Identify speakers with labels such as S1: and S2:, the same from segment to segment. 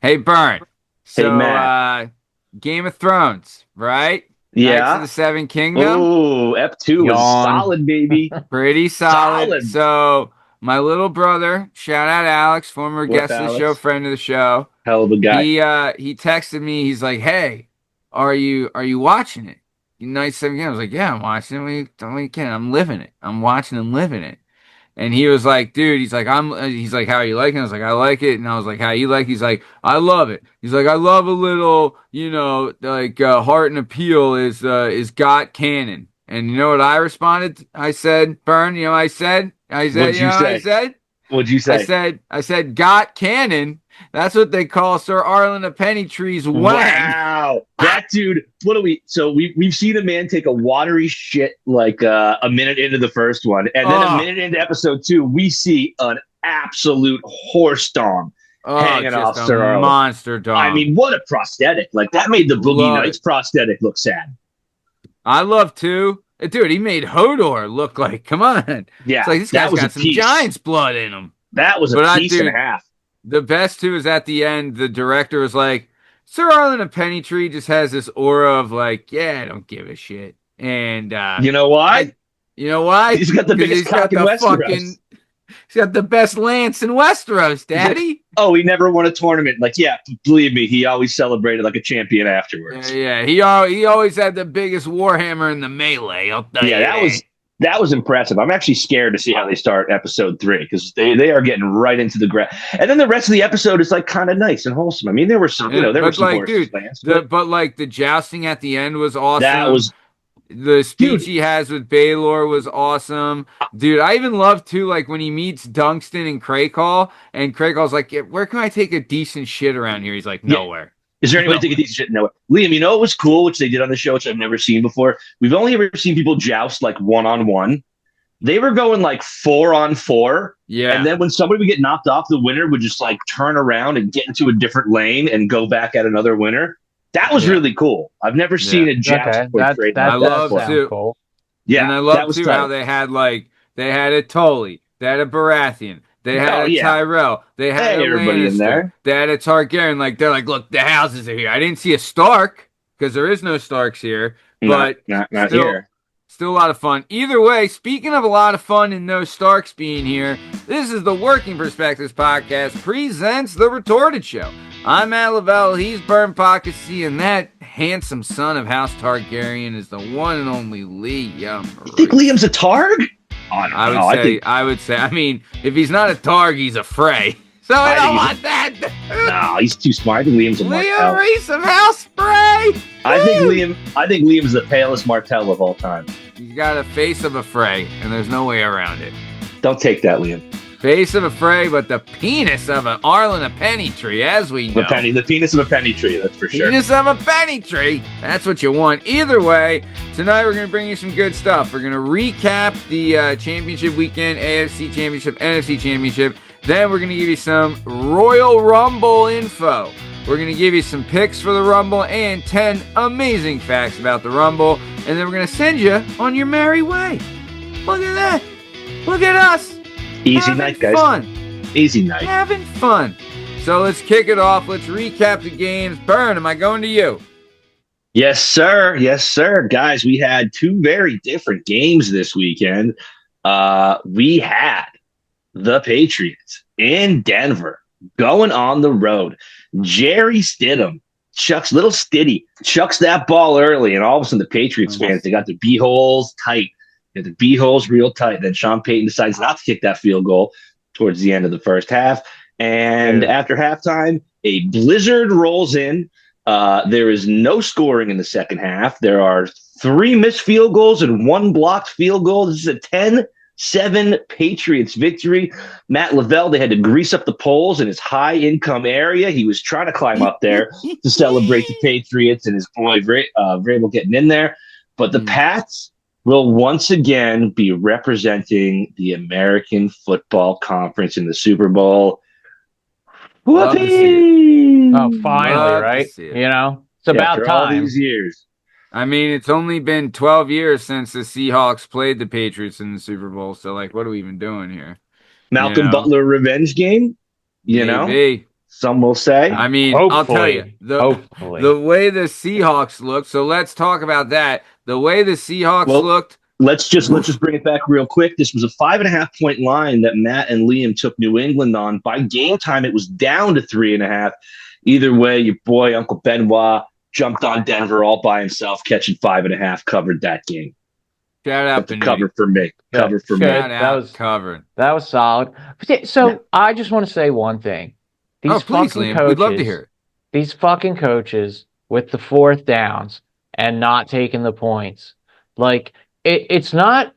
S1: Hey, Bern.
S2: Hey,
S1: So,
S2: Matt.
S1: Game of Thrones, right? Knights of
S2: Yeah.
S1: the Seven Kingdom,
S2: Oh, F2 was
S3: Yawn.
S2: solid, baby.
S1: pretty solid.
S2: Solid.
S1: So, my little brother, shout out Alex, former
S2: What up,
S1: guest of the show,
S2: Alex?
S1: friend of the show.
S2: Hell of a guy.
S1: He texted me. He's like, "Hey, are you watching it? Knights of the Seven Kingdom." I was like, "Yeah, I'm watching it. What are you kidding? I'm living it. I'm watching and living it." And he was like, dude, he's like, how are you liking it? I was like, I like it. And I was like, how you like it? He's like, I love it. He's like, I love a little, heart and appeal is got canon. And you know what I responded? I said, Bern,
S2: What'd you say? What'd you say?
S1: I said, got canon. That's what they call Sir Arlen of Pennytree's wang.
S2: Wow. That dude, we've seen a man take a watery shit like a minute into the first one. And then a minute into episode 2, we see an absolute horse dong hanging off
S1: just
S2: Sir
S1: a
S2: Arlen.
S1: monster dog.
S2: I mean, what a prosthetic. Like, that made the Boogie
S1: Love
S2: Nights
S1: it.
S2: prosthetic look sad.
S1: I love too. Dude, he made Hodor look like, come on.
S2: Yeah.
S1: It's like this
S2: that
S1: guy's
S2: was
S1: got
S2: a
S1: some
S2: piece.
S1: Giants blood in him.
S2: That was a
S1: But
S2: piece and a half.
S1: The best too is at the end, the director was like, Sir Arlen of Pennytree just has this aura of like, yeah, I don't give a shit. And
S2: You know why?
S1: you know why?
S2: He's got the
S1: 'Cause
S2: biggest cock in Westeros.
S1: He's got the best lance in Westeros, Daddy.
S2: Oh, he never won a tournament. Like, yeah, believe me, he always celebrated like a champion afterwards.
S1: Yeah, he always had the biggest warhammer in the melee. I'll tell you
S2: That was impressive. I'm actually scared to see how they start episode 3 because they are getting right into the ground. And then the rest of the episode is like kind of nice and wholesome. I mean, there were some, there were some
S1: like,
S2: horses,
S1: dude,
S2: lands,
S1: but like the jousting at the end was awesome.
S2: that was
S1: The speech
S2: Dude.
S1: he has with Baylor was awesome. Dude, I even love too, like when he meets Dunstan and Craykall, and Craykall's like, where can I take a decent shit around here? He's like, nowhere.
S2: Is there any way to take a decent shit? No. Liam, you know what was cool, which they did on the show, which I've never seen before? We've only ever seen people joust like 1-on-1. They were going like 4-on-4.
S1: Yeah.
S2: And then when somebody would get knocked off, the winner would just like turn around and get into a different lane and go back at another winner. That was really cool. I've never seen a joust portrayed.
S1: I love too.
S3: Cool.
S2: Yeah,
S1: and I love too how they had a Tully, they had a Baratheon, they had a Tyrell, they had a
S2: everybody in there.
S1: They had a Targaryen. Like they're like, look, the houses are here. I didn't see a Stark because there is no Starks here, but
S2: not
S1: still,
S2: here.
S1: Still a lot of fun. Either way, speaking of a lot of fun and no Starks being here, this is the Working Perspectives Podcast presents The Retorted Show. I'm Matt Lavelle, he's Bern Podcasy, and that handsome son of House Targaryen is the one and only Liam Reese.
S2: You think Liam's a Targ?
S1: I would say, I mean, if he's not a Targ, he's a Frey. So I don't want that.
S2: No, he's too smart. I think Liam's a Martell.
S1: Liam Reese of House Frey.
S2: I think Liam's the palest Martell of all time.
S1: He's got a face of a Frey, and there's no way around it.
S2: Don't take that, Liam.
S1: Face of a Frey, but the penis of an Arlen of Pennytree, as we know.
S2: The penis of a penny tree, that's for sure.
S1: Penis of a Pennytree. That's what you want. Either way, tonight we're going to bring you some good stuff. We're going to recap the championship weekend, AFC Championship, NFC Championship. Then we're going to give you some Royal Rumble info. We're going to give you some picks for the Rumble and 10 amazing facts about the Rumble. And then we're going to send you on your merry way. Look at that. Look at us.
S2: Easy night, guys.
S1: Fun.
S2: Easy night.
S1: Having fun. So let's kick it off. Let's recap the games. Bern, am I going to you?
S2: Yes, sir. Yes, sir. Guys, we had 2 very different games this weekend. We had the Patriots in Denver going on the road. Jerry Stidham chucks that ball early, and all of a sudden the Patriots fans, they got the B-holes tight. They got the B-holes real tight. Then Sean Payton decides not to kick that field goal towards the end of the first half. And after halftime, a blizzard rolls in. There is no scoring in the second half. There are 3 missed field goals and 1 blocked field goal. This is a 10-7 Patriots victory. Matt Lavelle, they had to grease up the poles in his high-income area. He was trying to climb up there to celebrate the Patriots and his boy Vrabel getting in there. But the Pats will once again be representing the American Football Conference in the Super Bowl. Whoopee!
S3: Oh, finally, right? You know, it's about
S2: after
S3: time.
S2: All these years.
S1: I mean, it's only been 12 years since the Seahawks played the Patriots in the Super Bowl. So, like, what are we even doing here?
S2: Malcolm Butler revenge game? You know? some will say.
S1: I mean,
S3: Hopefully.
S1: I'll tell you, the way the Seahawks look, so let's talk about that. The way the Seahawks looked.
S2: Let's just bring it back real quick. This was a 5.5-point line that Matt and Liam took New England on. By game time, it was down to 3.5. Either way, your boy Uncle Benoit jumped on Denver all by himself, catching 5.5, covered that game.
S1: Shout out
S2: to cover for me. Cover for me.
S3: That was
S1: covered.
S3: That was solid. So I just want to say one thing. These
S1: please, Liam. We'd love to hear it.
S3: These fucking coaches with the 4th downs and not taking the points. Like, it's not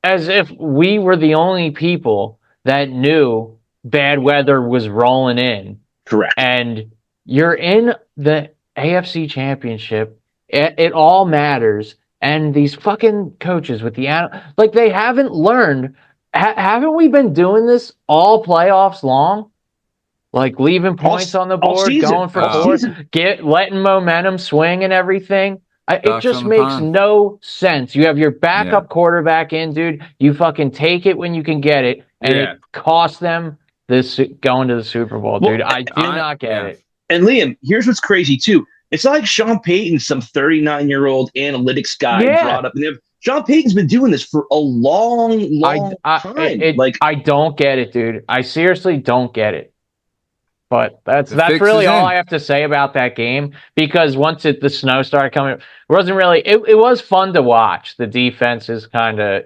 S3: as if we were the only people that knew bad weather was rolling in.
S2: Correct.
S3: And you're in the AFC Championship. It all matters. And these fucking coaches with the like, they haven't learned. Haven't we been doing this all playoffs long? Like, leaving points on the board, going for 4, letting momentum swing and everything. It just makes no sense. You have your backup quarterback in, dude. You fucking take it when you can get it, and it costs them going to the Super Bowl, dude. I do not get it.
S2: And Liam, here's what's crazy too. It's not like Sean Payton, some 39-year-old analytics guy brought up. Sean Payton's been doing this for a long time.
S3: I don't get it, dude. I seriously don't get it. But that's really all I have to say about that game, because once the snow started coming, it wasn't really. It was fun to watch. The defense is kind of,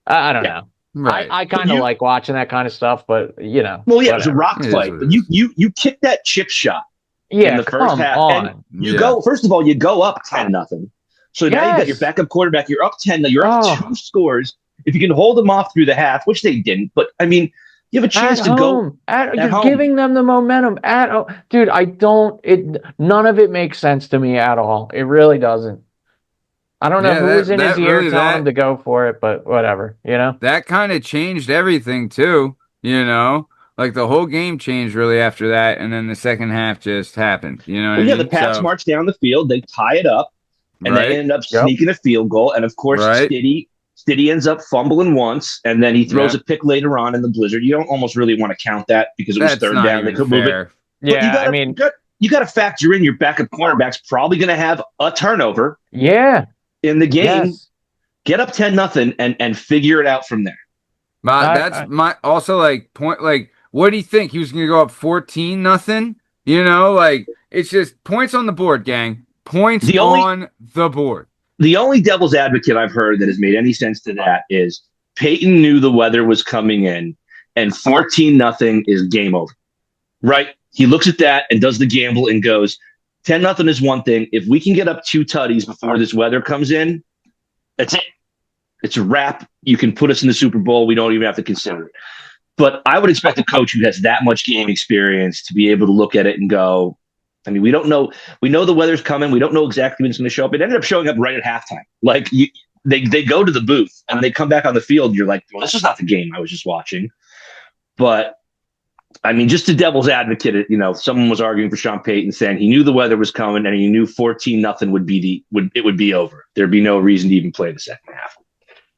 S3: I don't know. Right. I kind of like watching that kind of stuff, but
S2: Well, yeah, whatever. It was a rock fight. But you kicked that chip shot.
S3: Yeah,
S2: in the first half.
S3: On.
S2: And you go, first of all, you go up 10-0. So now you got your backup quarterback. You're up 10. You're up 2 scores. If you can hold them off through the half, which they didn't, but I mean, you have a chance to go.
S3: You're giving them the momentum dude. None of it makes sense to me at all. It really doesn't. I don't know who was in his ear telling him to go for it, but whatever,
S1: That kind of changed everything too, Like, the whole game changed really after that, and then the second half just happened. You know what I mean?
S2: The Pats march down the field, they tie it up, and they end up sneaking a field goal. And of course, Stiddy ends up fumbling once, and then he throws a pick later on in the blizzard. You don't almost really want to count that because it was third down. They could move it.
S3: Yeah,
S2: you got to factor in your backup cornerback's probably going to have a turnover.
S3: Yeah,
S2: in the game. Yes. Get up 10-0 and figure it out from there.
S1: That's my also point. What do you think? He was going to go up 14-0? It's just points on the board, gang. Points on the board.
S2: The only devil's advocate I've heard that has made any sense to that is Peyton knew the weather was coming in, and 14-0 is game over. Right? He looks at that and does the gamble and goes, 10-0 is one thing. If we can get up 2 tutties before this weather comes in, that's it. It's a wrap. You can put us in the Super Bowl. We don't even have to consider it. But I would expect a coach who has that much game experience to be able to look at it and go, I mean, we don't know. We know the weather's coming. We don't know exactly when it's going to show up. It ended up showing up right at halftime. They go to the booth and they come back on the field. And you're like, well, this is not the game I was just watching. But I mean, just a devil's advocate, someone was arguing for Sean Payton, saying he knew the weather was coming and he knew 14-0 would be over. There'd be no reason to even play the second half.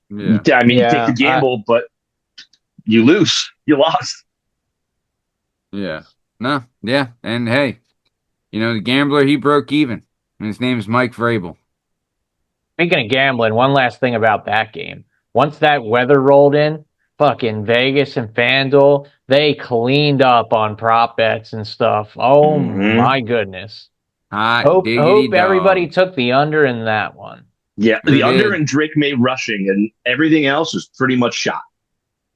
S2: Yeah. I mean, you take the gamble, but you lose. You lost.
S1: Yeah. No. Yeah. And hey, the gambler, he broke even. And his name is Mike Vrabel.
S3: Speaking of gambling, one last thing about that game. Once that weather rolled in, fucking Vegas and FanDuel, they cleaned up on prop bets and stuff. Oh, my goodness. Hope everybody took the under in that one.
S2: Yeah, the under and Drake May rushing, and everything else was pretty much shot.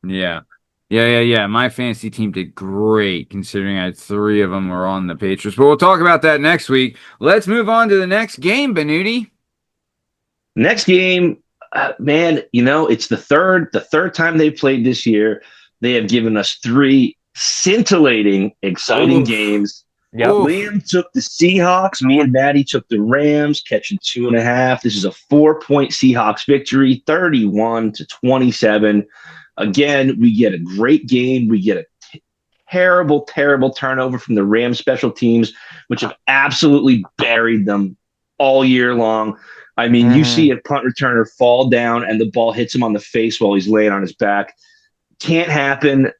S1: Yeah. My fantasy team did great, considering I had 3 of them were on the Patriots. But we'll talk about that next week. Let's move on to the next game, Benuti.
S2: Next game, man, it's the third time they've played this year. They have given us 3 scintillating, exciting games. Yep. Liam took the Seahawks. Me and Maddie took the Rams, catching 2.5. This is a 4-point Seahawks victory, 31-27. Again, we get a great game. We get a terrible, terrible turnover from the Rams special teams, which have absolutely buried them all year long. I mean, you see a punt returner fall down and the ball hits him on the face while he's laying on his back. Can't happen.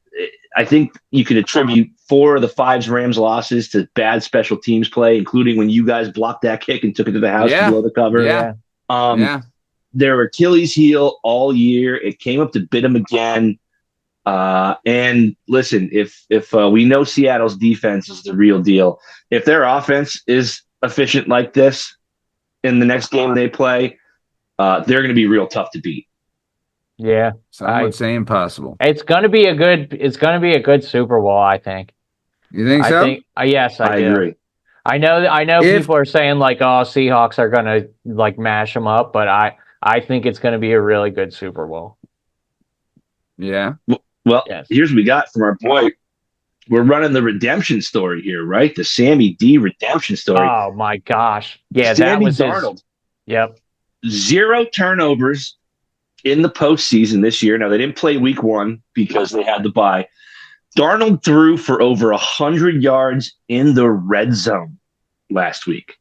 S2: I think you could attribute 4 of the 5 Rams losses to bad special teams play, including when you guys blocked that kick and took it to the house to blow the cover.
S1: Yeah.
S2: Their Achilles heel all year. It came up to bit them again. And listen, if we know Seattle's defense is the real deal, if their offense is efficient like this in the next game they play, they're going to be real tough to beat.
S3: Yeah,
S1: some would say impossible.
S3: It's going to be a good Super Bowl, I think.
S1: You think so?
S3: Yes, I do.
S2: agree.
S3: I know people are saying like, oh, Seahawks are going to like mash them up, but I think it's going to be a really good Super Bowl.
S1: Yeah.
S2: Well, Here's what we got from our boy. We're running the redemption story here, right? The Sammy D redemption story.
S3: Oh my gosh. Yeah,
S2: Sammy
S3: that was
S2: Darnold.
S3: Yep.
S2: 0 turnovers in the postseason this year. Now, they didn't play week 1 because they had the bye. Darnold threw for over 100 yards in the red zone last week.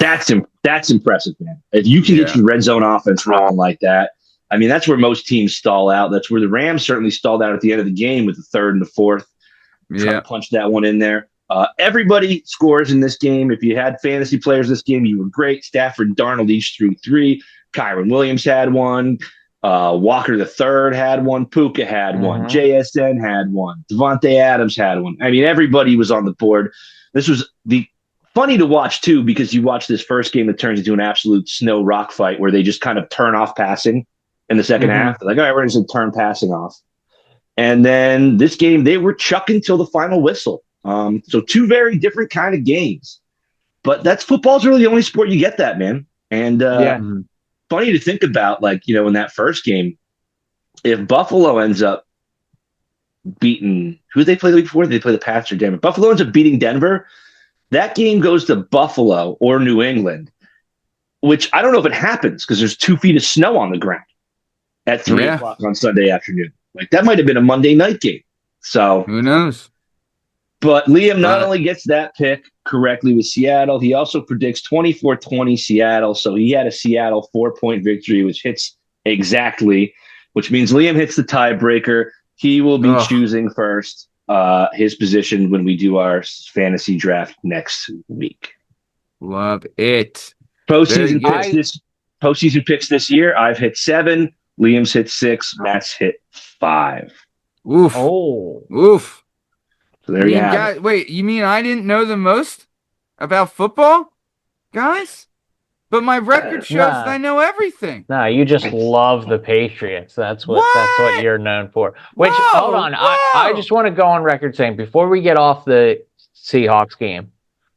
S2: That's impressive, man. If you can get your red zone offense rolling like that, I mean, that's where most teams stall out. That's where the Rams certainly stalled out at the end of the game with the 3rd and the 4th. Trying to punch that one in there. Everybody scores in this game. If you had fantasy players this game, you were great. Stafford and Darnold each threw 3. Kyron Williams had 1. Walker III had 1. Puka had 1. JSN had 1. Devontae Adams had 1. I mean, everybody was on the board. This was funny to watch, too, because you watch this first game that turns into an absolute snow rock fight where they just kind of turn off passing in the second half. They're like, all right, we're going to turn passing off. And then this game, they were chucking till the final whistle. So 2 very different kind of games. But that's football's really the only sport you get that, man. And funny to think about, like, you know, in that first game, if Buffalo ends up beating – who did they play the week before? Did they play the Pats or Denver? Buffalo ends up beating Denver. That game goes to Buffalo or New England, which I don't know if it happens because there's 2 feet of snow on the ground at 3 o'clock on Sunday afternoon. Like, that might have been a Monday night game. So
S1: who knows?
S2: But Liam not only gets that pick correctly with Seattle, he also predicts 24-20 Seattle. So he had a Seattle 4-point victory, which hits exactly, which means Liam hits the tiebreaker. He will be choosing first his position when we do our fantasy draft next week.
S1: Love it.
S2: Postseason picks this year, I've hit 7. Liam's hit 6. Matt's hit 5.
S1: Oof.
S3: Oh.
S1: Oof.
S2: So there you have it.
S1: Wait, you mean I didn't know the most about football, guys? But my record shows that I know everything.
S3: No, you just love the Patriots. That's what you're known for. Which, hold on, I just want to go on record saying, before we get off the Seahawks game,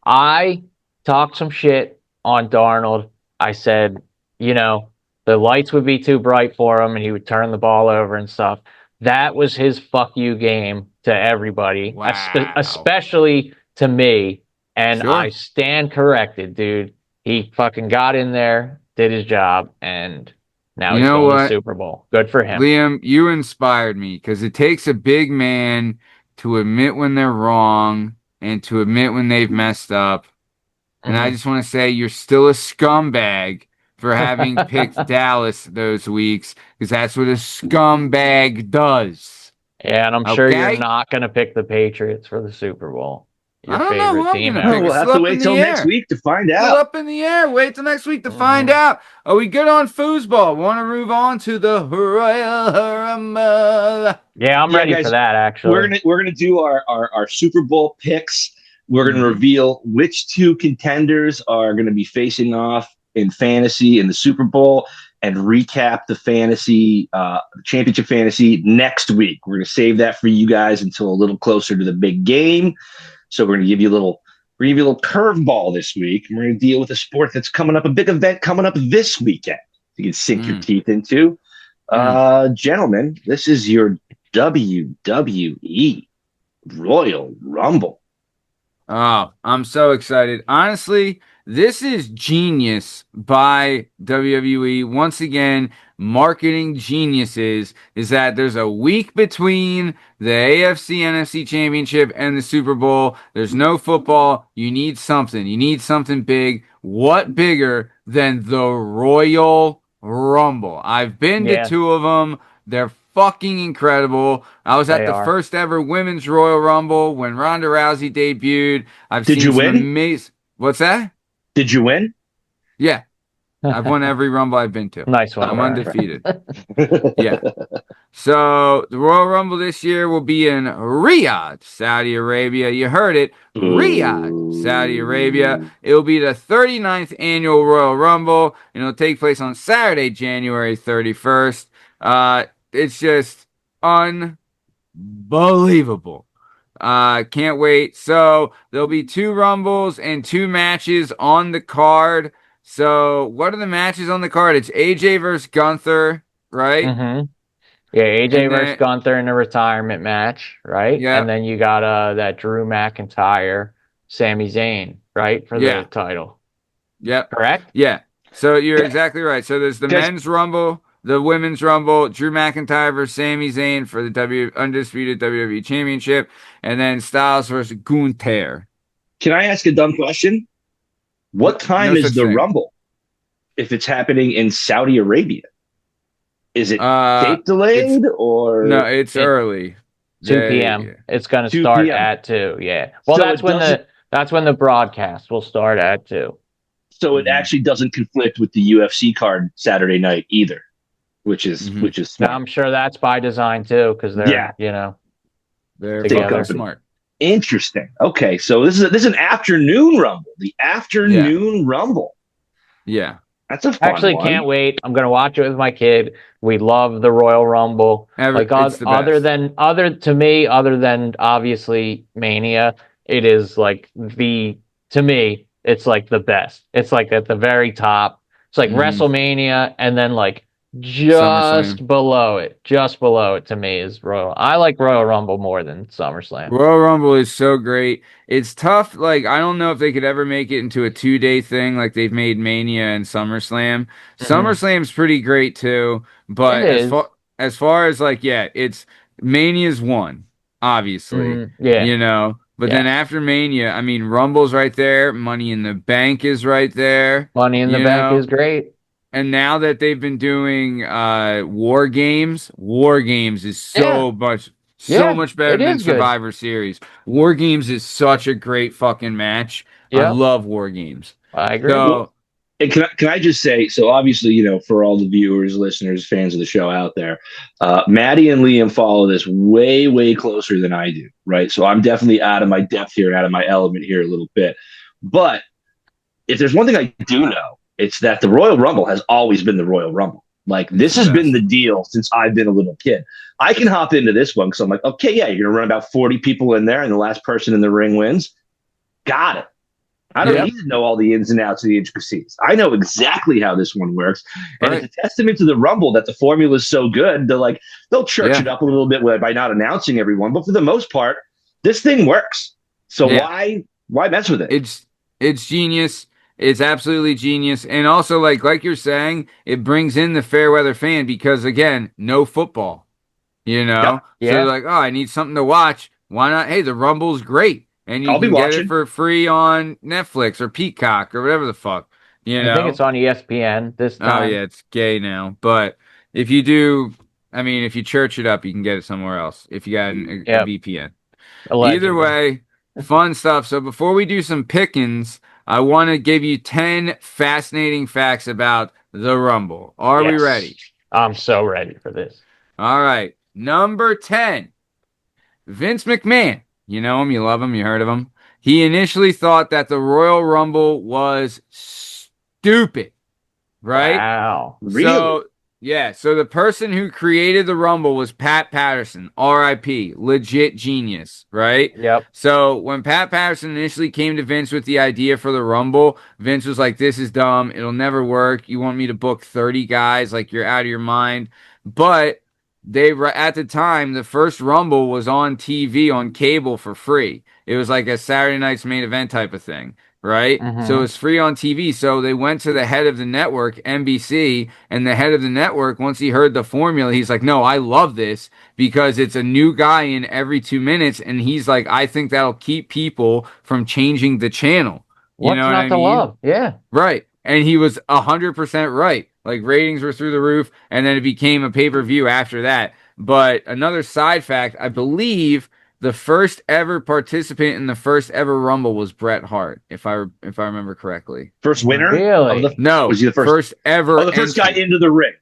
S3: I talked some shit on Darnold. I said, you know, the lights would be too bright for him and he would turn the ball over and stuff. That was his fuck you game to everybody, especially to me. And I stand corrected, dude. He fucking got in there, did his job, and now he's going to the Super Bowl. Good for him.
S1: Liam, you inspired me because it takes a big man to admit when they're wrong and to admit when they've messed up. And I just want to say you're still a scumbag for having picked Dallas those weeks, because that's what a scumbag does.
S3: Yeah, and I'm sure you're not going to pick the Patriots for the Super Bowl. Your favorite team.
S2: We'll have to wait till next week to find out.
S1: Still up in the air. Wait till next week to find out. Are we good on foosball? Want to move on to the Royal Rumble?
S3: Yeah, I'm ready for that, actually.
S2: We're gonna do our Super Bowl picks. We're going to reveal which 2 contenders are going to be facing off in fantasy in the Super Bowl, and recap the fantasy championship fantasy next week. We're going to save that for you guys until a little closer to the big game. So we're going to give you a little curveball this week. And we're going to deal with a sport that's coming up, a big event coming up this weekend. You can sink your teeth into. Gentlemen, this is your WWE Royal Rumble.
S1: Oh, I'm so excited. Honestly, this is genius by WWE. Once again, marketing geniuses is that there's a week between the AFC NFC Championship and the Super Bowl. There's no football. You need something. You need something big. What bigger than the Royal Rumble? I've been to 2 of them. They're fucking incredible. I was at
S3: They
S1: the
S3: are.
S1: first ever Women's Royal Rumble when Ronda Rousey debuted. I've
S2: Did
S1: seen
S2: you
S1: some
S2: win?
S1: amazing. What's that?
S2: Did you win?
S1: Yeah, I've won every Rumble I've been to.
S3: Nice one.
S1: I'm
S2: All right.
S1: undefeated. Yeah. So the Royal Rumble this year will be in Riyadh, Saudi Arabia. You heard it. Riyadh, Saudi Arabia. It will be the 39th annual Royal Rumble, and it'll take place on Saturday, January 31st. It's just unbelievable. Can't wait. So there'll be 2 Rumbles and 2 matches on the card. So what are the matches on the card? It's AJ versus Gunther, right?
S3: Mm-hmm. Yeah, AJ
S1: And
S3: versus
S1: then,
S3: Gunther in a retirement match, right?
S1: yeah,
S3: And then you got that Drew McIntyre, Sami Zayn, right, for
S1: yeah,
S3: the title.
S1: yep,
S3: Correct?
S1: yeah. So you're
S2: Can
S1: exactly right. So there's the
S2: I,
S1: men's rumble, the women's rumble, Drew McIntyre versus Sami Zayn for the undisputed WWE Championship, and then Styles versus Gunther.
S2: can I ask a dumb question? What time
S1: No
S2: is
S1: such
S2: the
S1: thing.
S2: Rumble if it's happening in Saudi Arabia? Is it
S1: It's
S2: tape delayed or
S1: no, it's
S3: It-
S1: early.
S3: 2
S1: They-
S3: p.m. It's going to
S2: 2
S3: start
S2: p.m.
S3: at 2. Yeah. Well,
S2: So
S3: that's
S2: it
S3: when
S2: doesn't-
S3: the broadcast will start at 2.
S2: So it actually doesn't conflict with the UFC card Saturday night either, which is
S1: Mhm.
S2: which is
S3: Now,
S2: smart.
S3: I'm sure that's by design too, because they're
S2: Yeah.
S1: They're
S3: Together.
S1: fucking smart.
S2: Interesting. Okay, so this is an afternoon Rumble. The afternoon Rumble.
S1: Yeah.
S2: That's a fun
S3: Actually,
S2: one.
S3: can't wait. I'm gonna watch it with my kid. We love the Royal Rumble. Like
S1: It's the
S3: other
S1: best.
S3: than obviously Mania, it is like to me, it's like the best. It's like at the very top. It's like
S1: Mhm.
S3: WrestleMania, and then like just
S1: SummerSlam.
S3: below it, to me is Royal. I like Royal Rumble more than SummerSlam.
S1: Royal Rumble is so great. It's tough. Like, I don't know if they could ever make it into a 2-day thing like they've made Mania and SummerSlam. SummerSlam's pretty great too, but
S3: It is.
S1: as far as like, yeah, it's Mania's one, obviously.
S3: Yeah.
S1: You know, but then after Mania, I mean, Rumble's right there. Money in the Bank is right there.
S3: Money in the
S1: You
S3: Bank
S1: know?
S3: is great.
S1: And now that they've been doing War Games is so much better
S3: it
S1: than
S3: is good.
S1: Survivor Series. War Games is such a great fucking match. I
S3: Yeah.
S1: love War Games.
S3: I agree.
S1: So
S2: And can I just say, so obviously, for all the viewers, listeners, fans of the show out there, Maddie and Liam follow this way, way closer than I do, right? So I'm definitely out of my depth here, out of my element here a little bit. But if there's one thing I do know, it's that the Royal Rumble has always been the Royal Rumble. Like, this has been the deal since I've been a little kid. I can hop into this one because I'm like, okay, yeah, you're going to run about 40 people in there and the last person in the ring wins. Got it. I don't need to know all the ins and outs of the intricacies. I know exactly how this one works. And it's a testament to the Rumble that the formula is so good. They'll church it up a little bit by not announcing everyone. But for the most part, this thing works. So why mess with it?
S1: It's genius. It's absolutely genius. And also, like you're saying, it brings in the fair weather fan because, again, no football, So they're like, oh, I need something to watch. Why not? Hey, the Rumble's great. And you can get it for free on Netflix or Peacock or whatever the fuck,
S3: I think it's on ESPN this time.
S1: Oh, yeah, it's gay now. But if you do, if you church it up, you can get it somewhere else if you got a VPN.
S3: Allegedly.
S1: Either way, fun stuff. So before we do some pickings, I want to give you 10 fascinating facts about the Rumble. Are we ready?
S3: I'm so ready for this.
S1: All right. Number 10, Vince McMahon. You know him, you love him, you heard of him. He initially thought that the Royal Rumble was stupid, right?
S3: Wow.
S2: Really?
S1: So the person who created the Rumble was Pat Patterson, R.I.P., legit genius, right?
S3: Yep.
S1: So when Pat Patterson initially came to Vince with the idea for the Rumble, Vince was like, this is dumb. It'll never work. You want me to book 30 guys? Like, you're out of your mind. But at the time, the first Rumble was on TV, on cable for free. It was like a Saturday Night's Main Event type of thing, right? So it was free on TV. So they went to the head of the network, NBC, and the head of the network, once he heard the formula, he's like, no, I love this because it's a new guy in every 2 minutes. And he's like, I think that'll keep people from changing the channel.
S3: What's not to love? Yeah.
S1: Right. And he was 100% right. Like, ratings were through the roof, and then it became a pay-per-view after that. But another side fact, I believe the first ever participant in the first ever Rumble was Bret Hart, if I remember correctly.
S2: First winner of
S3: Really?
S1: No,
S2: was he the first
S1: ever.
S2: Oh, the first guy into the ring.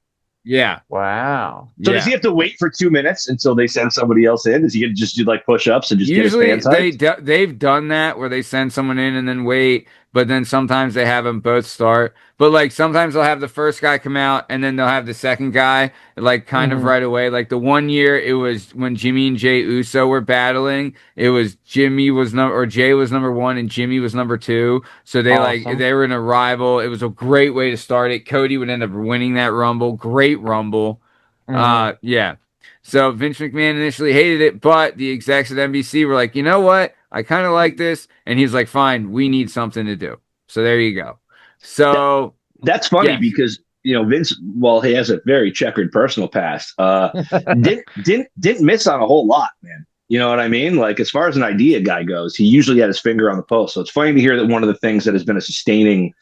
S1: Yeah.
S3: Wow.
S2: So
S1: Yeah.
S2: does he have to wait for 2 minutes until they send somebody else in? Does he get to just do like push-ups and just
S1: Usually
S2: get his fans hyped?
S1: they've done that where they send someone in and then wait, but then sometimes they have them both start. But like sometimes they'll have the first guy come out and then they'll have the second guy like kind of right away. Like the one year it was when Jimmy and Jay Uso were battling. It was Jay was number 1 and Jimmy was number 2. So they
S3: Awesome.
S1: they were in a rival. It was a great way to start it. Cody would end up winning that Rumble. Great Rumble. Yeah. So Vince McMahon initially hated it, but the execs at NBC were like, you know what? I kind of like this. And he's like, fine, we need something to do. So there you go. So
S2: That's funny
S1: yes.
S2: because Vince, while he has a very checkered personal past, didn't miss on a whole lot, man. You know what I mean? Like as far as an idea guy goes, he usually had his finger on the pulse. So it's funny to hear that one of the things that has been a sustaining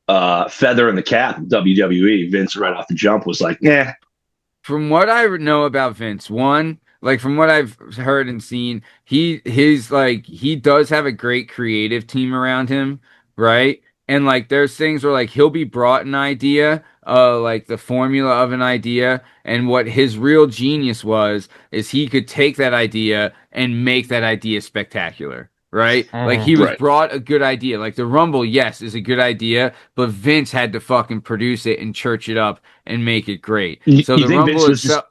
S2: feather in the cap of WWE, Vince right off the jump was like, yeah.
S1: From what I know about Vince, one, like from what I've heard and seen, he does have a great creative team around him, right? And like there's things where like he'll be brought an idea, like the formula of an idea, and what his real genius was is he could take that idea and make that idea spectacular. Right? Like he was
S2: Right.
S1: brought a good idea. Like the Rumble, yes, is a good idea, but Vince had to fucking produce it and church it up and make it great. So the Rumble itself.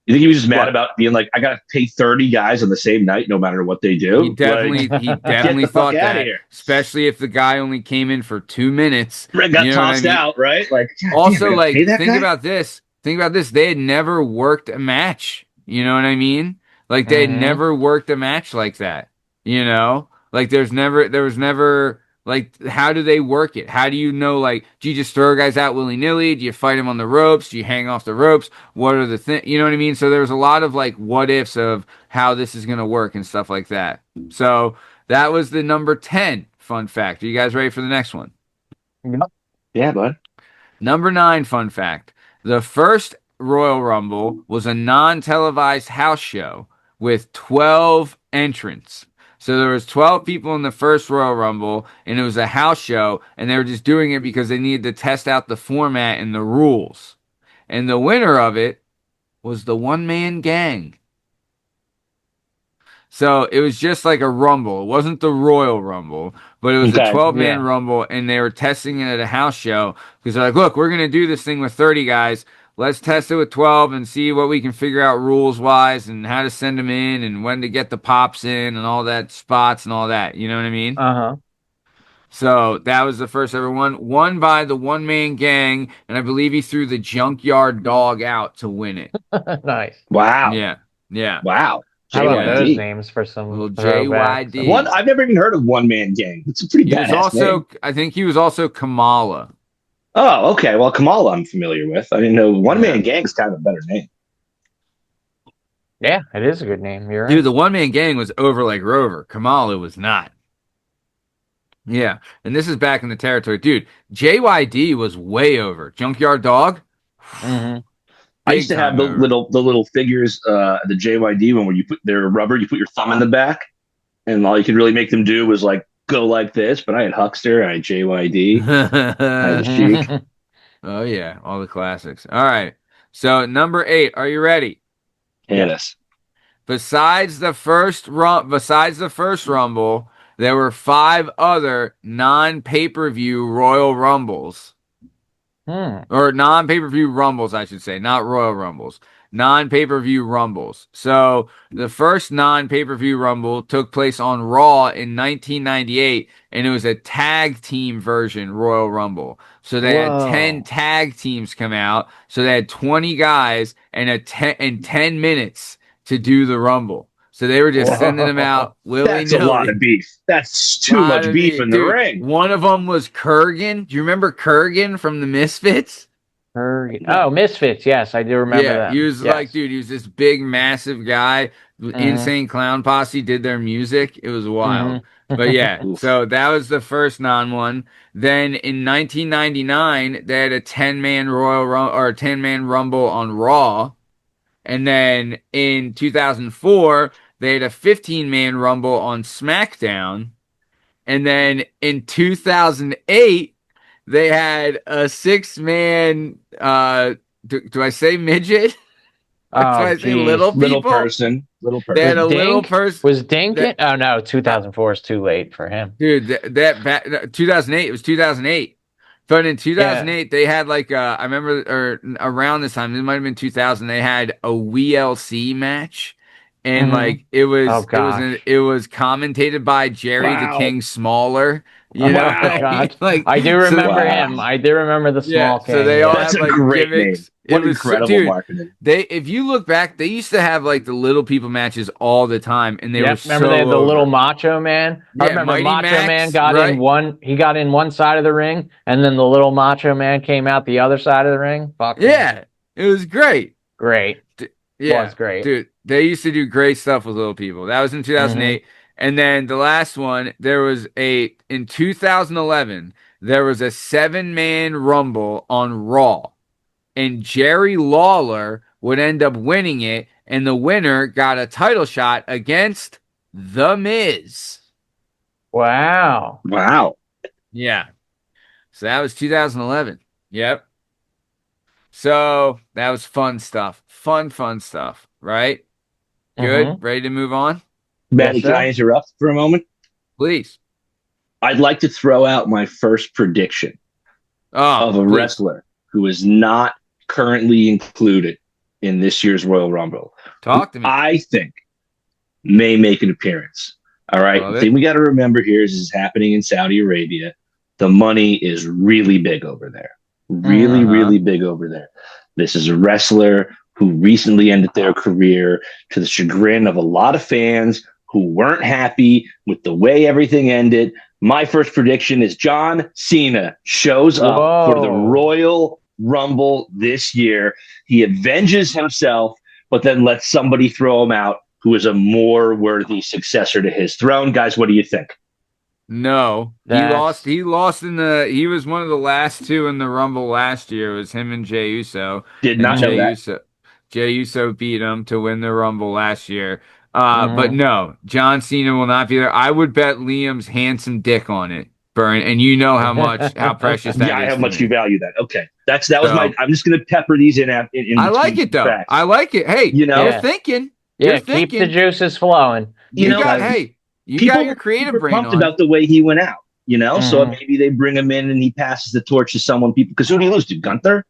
S2: You think he was just mad
S1: What?
S2: about being like, I got to pay 30 guys on the same night, no matter what they do?
S1: He definitely
S2: Get the
S1: thought
S2: fuck outta
S1: that,
S2: here.
S1: especially if the guy only came in for 2 minutes.
S2: Got
S1: You know what I
S2: tossed
S1: mean?
S2: out, right? Like, God
S1: Also,
S2: damn, I gotta
S1: like
S2: pay that
S1: think
S2: guy?
S1: about this. Think about this. They had never worked a match. You know what I mean? Like they had never worked a match like that. You know? Like there was never like how do they work it? How do you know like do you just throw guys out willy-nilly? Do you fight them on the ropes? Do you hang off the ropes? What are the things? You know what I mean? So there was a lot of like what ifs of how this is going to work and stuff like that. So that was the number 10 fun fact. Are you guys ready for the next one?
S2: Yeah, bud.
S1: Number 9 fun fact. The first Royal Rumble was a non-televised house show with 12 entrants. So there was 12 people in the first Royal Rumble, and it was a house show, and they were just doing it because they needed to test out the format and the rules. And the winner of it was the one-man gang. So it was just like a Rumble. It wasn't the Royal Rumble, but it was a 12-man Rumble, and they were testing it at a house show because they're like, look, we're going to do this thing with 30 guys. Let's test it with 12 and see what we can figure out rules-wise and how to send them in and when to get the pops in and all that spots and all that. You know what I mean? So that was the first ever one. Won by the one-man gang, and I believe he threw the junkyard dog out to win it.
S3: Nice.
S2: Wow.
S1: Yeah.
S2: Wow.
S3: How about
S2: JYD.
S3: those names for some
S1: Little
S3: throwbacks?
S1: JYD.
S2: I've never even heard of One Man Gang. It's a pretty
S1: He was
S2: badass
S1: also,
S2: name.
S1: I think he was also Kamala.
S2: Oh, okay. Well, Kamala I'm familiar with. I didn't know One Man Gang's kind of a better name.
S3: Yeah, it is a good name. You're right.
S1: Dude, the one-man gang was over like Rover. Kamala was not. Yeah, and this is back in the territory. Dude, JYD was way over. Junkyard Dog?
S2: I used to have the little figures, the JYD one where you put their rubber, you put your thumb in the back, and all you could really make them do was like go like this. But I had Huckster, I had JYD, I had Sheik.
S1: Oh yeah, all the classics. All right, so number 8. Are you ready?
S2: Yes.
S1: Besides the first Rumble, there were 5 other non-pay-per-view Royal Rumbles. Or non-pay-per-view Rumbles, I should say, not Royal Rumbles. Non-pay-per-view Rumbles. So the first non-pay-per-view Rumble took place on Raw in 1998, and it was a tag team version Royal Rumble. So they had 10 tag teams come out. So they had 20 guys and 10 minutes to do the Rumble. So they were just sending them out willy-nilly.
S2: That's a lot of beef. That's too much beef in the ring.
S1: One of them was Kurgan. Do you remember Kurgan from the Misfits?
S3: Kurgan. Oh, Misfits. Yes, I do remember that.
S1: He was like, dude, he was this big, massive guy. Insane Clown Posse did their music. It was wild. But yeah, so that was the first non-one. Then in 1999, they had a 10-man Rumble on Raw. And then in 2004, they had a 15-man Rumble on SmackDown. And then in 2008, they had a 6-man. Do I say midget? Or do
S3: Oh,
S1: I say
S3: geez.
S1: little
S2: Little
S1: people?
S2: person.
S1: They had
S3: Was
S1: a little
S3: Dink?
S1: person.
S3: Was Dink
S1: that-
S3: it? Oh no, 2004 is too late for him.
S1: Dude, that 2008. It was 2008. But in 2008, they had like I remember, or around this time, it might have been 2000. They had a WLC match, and
S3: Mhm.
S1: like it was
S3: Oh, gosh.
S1: it was commentated by Jerry the
S2: Wow.
S1: King Smaller.
S3: Oh
S1: You know,
S2: Wow.
S3: God.
S1: like
S3: I do remember
S2: Wow.
S3: him. I do remember the
S1: yeah.
S3: small king.
S1: So they all
S2: That's
S1: had
S2: a
S1: like
S2: great
S1: gimmicks.
S2: name. What
S1: It was
S2: incredible
S1: dude.
S2: marketing.
S1: If you look back, they used to have like the little people matches all the time, and they were
S3: Remember
S1: so
S3: they had the
S1: over.
S3: little Macho Man? I
S1: Yeah,
S3: remember
S1: Mighty
S3: Macho
S1: Max,
S3: Man got
S1: right?
S3: in one. He got in one side of the ring, and then the little Macho Man came out the other side of the ring. Fuck
S1: Yeah, it was great.
S3: great.
S1: Yeah,
S3: Was great.
S1: dude. They used to do great stuff with little people. That was in 2008. And then the last one, in 2011, there was a 7-man Rumble on Raw. And Jerry Lawler would end up winning it. And the winner got a title shot against The Miz.
S3: Wow.
S2: Wow.
S1: Yeah. So that was 2011. Yep. So that was fun stuff. Fun stuff. Right? Good.
S3: Mhm.
S1: Ready to move on?
S2: Manny,
S3: Yes,
S2: can
S3: sir.
S2: I interrupt for a moment?
S1: Please.
S2: I'd like to throw out my first prediction
S1: Oh,
S2: of a
S1: please.
S2: wrestler who is not currently included in this year's Royal Rumble.
S1: Talk to me.
S2: I think may make an appearance. All right.
S1: Love
S2: The
S1: it.
S2: thing we got to remember here is this is happening in Saudi Arabia. The money is really big over there. Really,
S1: Uh-huh.
S2: really big over there. This is a wrestler who recently ended their career to the chagrin of a lot of fans who weren't happy with the way everything ended. My first prediction is John Cena shows up for the
S3: Whoa.
S2: Royal Rumble this year. He avenges himself, but then lets somebody throw him out who is a more worthy successor to his throne. Guys, what do you think?
S1: No.
S3: That's-
S1: He lost he was one of the last two in the Rumble last year. It was him and Jey Uso.
S2: Did
S1: And
S2: not know that.
S1: Jey Uso beat him to win the Rumble last year.
S3: Mhm.
S1: But no, John Cena will not be there. I would bet Liam's handsome dick on it, Bern, and you know how precious that is.
S2: Yeah, how
S1: to
S2: much
S1: me.
S2: you value that. Okay. That was
S1: So-
S2: my I'm just gonna pepper these in
S1: I like
S2: between
S1: it though.
S2: tracks.
S1: I like it. Hey,
S2: You know?
S1: you're
S3: Yeah.
S1: thinking.
S3: Yeah,
S1: You're
S3: keep the
S1: thinking.
S3: juices flowing.
S2: You know,
S1: You
S2: People
S1: got your creative
S2: were
S1: brain
S2: pumped
S1: on.
S2: about the way he went out, so
S3: Mhm.
S2: maybe they bring him in and he passes the torch to someone. People, because who do you lose to? Gunther?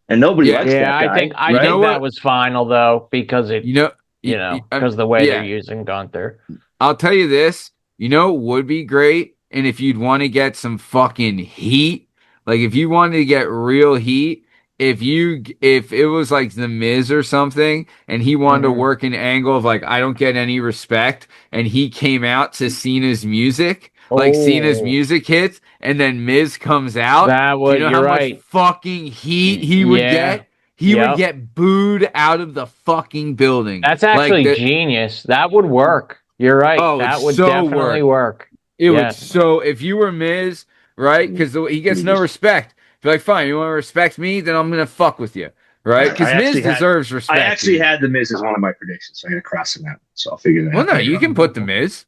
S2: And nobody
S1: Yeah.
S2: likes
S3: Yeah,
S2: that guy.
S3: I think
S2: right?
S1: You know
S3: that
S1: what?
S3: was final though because it
S1: You know,
S3: because the way
S1: yeah.
S3: they're using Gunther.
S1: I'll tell you this. You know what would be great? And if you'd want to get some fucking heat, like if you wanted to get real heat, if it was like The Miz or something, and he wanted to
S3: Mhm.
S1: work an angle of like I don't get any respect, and he came out to Cena's music, like Cena's
S3: Oh.
S1: music hits, and then Miz comes out.
S3: That
S1: Do
S3: would
S1: you know
S3: you're
S1: how
S3: right.
S1: much fucking heat he would
S3: Yeah.
S1: get? He would
S3: Yep.
S1: get booed out of the fucking building.
S3: That's actually
S1: Like,
S3: genius. That would work. You're right.
S1: Oh,
S3: that
S1: it's
S3: would
S1: so
S3: definitely work.
S1: It would
S3: Yes.
S1: if you were Miz, right? Because he gets no respect. Be like, fine, you want to respect me, then I'm gonna fuck with you, right? Because
S2: I
S1: Miz
S2: actually had-
S1: deserves respect.
S2: I actually
S1: dude.
S2: had the Miz as one of my predictions, so I'm gonna cross him out. So I'll figure that
S1: Well,
S2: out.
S1: no,
S2: later
S1: you
S2: on.
S1: can put the Miz.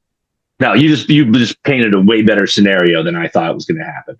S2: No, you just painted a way better scenario than I thought was gonna happen.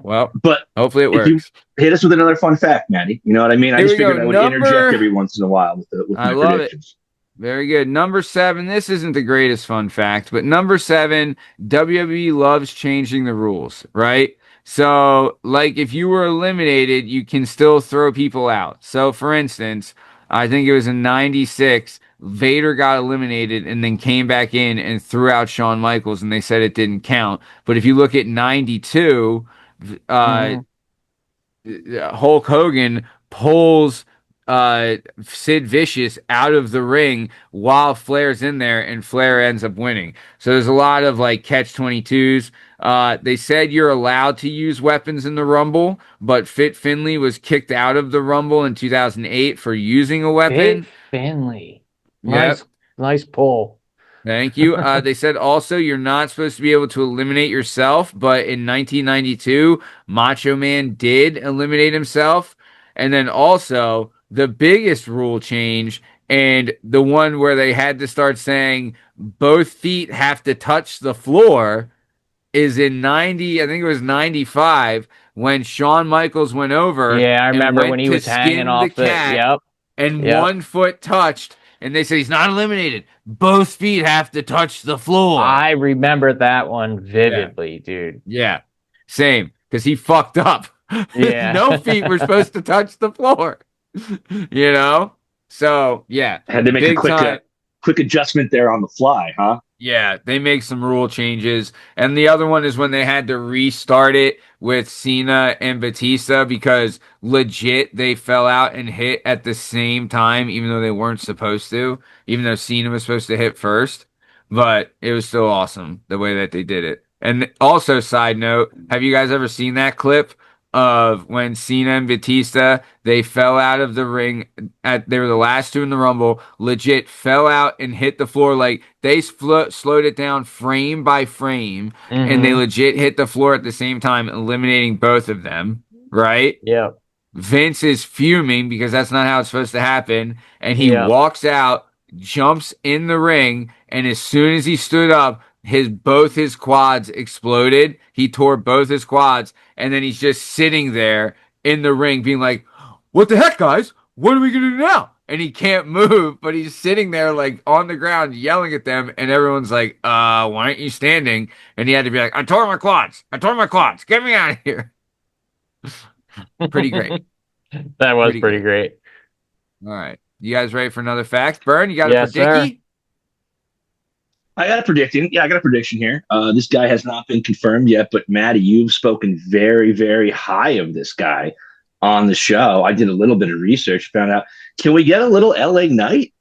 S1: Well,
S2: But
S1: hopefully it
S2: if you-
S1: works.
S2: hit us with another fun fact, Maddie. You know what I mean? I
S1: Here
S2: just
S1: we go.
S2: figured I would
S1: Number-
S2: interject every once in a while with
S1: I
S2: my
S1: love it.
S2: predictions.
S1: Very good. Number 7. This isn't the greatest fun fact, but number 7, WWE loves changing the rules, right? So, like, if you were eliminated, you can still throw people out. So, for instance, I think it was in '96, Vader got eliminated and then came back in and threw out Shawn Michaels, and they said it didn't count. But if you look at '92,
S3: Mhm.
S1: Hulk Hogan pulls Sid Vicious out of the ring while Flair's in there, and Flair ends up winning. So there's a lot of like catch-22s. They said you're allowed to use weapons in the Rumble, but Fit Finlay was kicked out of the Rumble in 2008 for using a weapon.
S3: Fit Finley.
S1: Yep.
S3: Nice pull.
S1: Thank you. They said also you're not supposed to be able to eliminate yourself, but in 1992, Macho Man did eliminate himself. And then also, the biggest rule change and the one where they had to start saying both feet have to touch the floor is in 90, I think it was 95, when Shawn Michaels went over
S3: Yeah, I
S1: and
S3: remember when
S1: went
S3: he
S1: to
S3: was hanging
S1: skin the
S3: off the.
S1: cat
S3: Yep,
S1: and
S3: yep.
S1: one foot touched, and they said he's not eliminated. Both feet have to touch the floor.
S3: I remember that one
S1: Yeah.
S3: vividly, dude.
S1: Yeah. Same, because he fucked up.
S3: Yeah.
S1: No feet were supposed to touch the floor. You know? So, yeah.
S2: Had to make a
S1: Big time.
S2: quick adjustment there on the fly, huh?
S1: Yeah, they make some rule changes. And the other one is when they had to restart it with Cena and Batista because legit they fell out and hit at the same time, even though they weren't supposed to, even though Cena was supposed to hit first. But it was still awesome the way that they did it. And also, side note, have you guys ever seen that clip of when Cena and Batista they fell out of the ring they were the last two in the Rumble, legit fell out and hit the floor like they slowed it down frame by frame, and they
S3: Mhm.
S1: legit hit the floor at the same time, eliminating both of them, right?
S3: Yep.
S1: Vince is fuming because that's not how it's supposed to happen, and he
S3: Yep.
S1: walks out, jumps in the ring, and as soon as he stood up, both his quads exploded. He tore both his quads, and then he's just sitting there in the ring, being like, "What the heck, guys? What are we gonna do now?" And he can't move, but he's sitting there like on the ground yelling at them, and everyone's like, why aren't you standing?" And he had to be like, "I tore my quads. I tore my quads. Get me out of here." Pretty great.
S3: That was pretty great.
S1: All right. You guys ready for another fact? Bern, you got
S3: Yes,
S1: a predicky?
S2: I got a prediction. Yeah, I got a prediction here. This guy has not been confirmed yet, but Maddie, you've spoken very, very high of this guy on the show. I did a little bit of research, found out. Can we get a little LA Knight?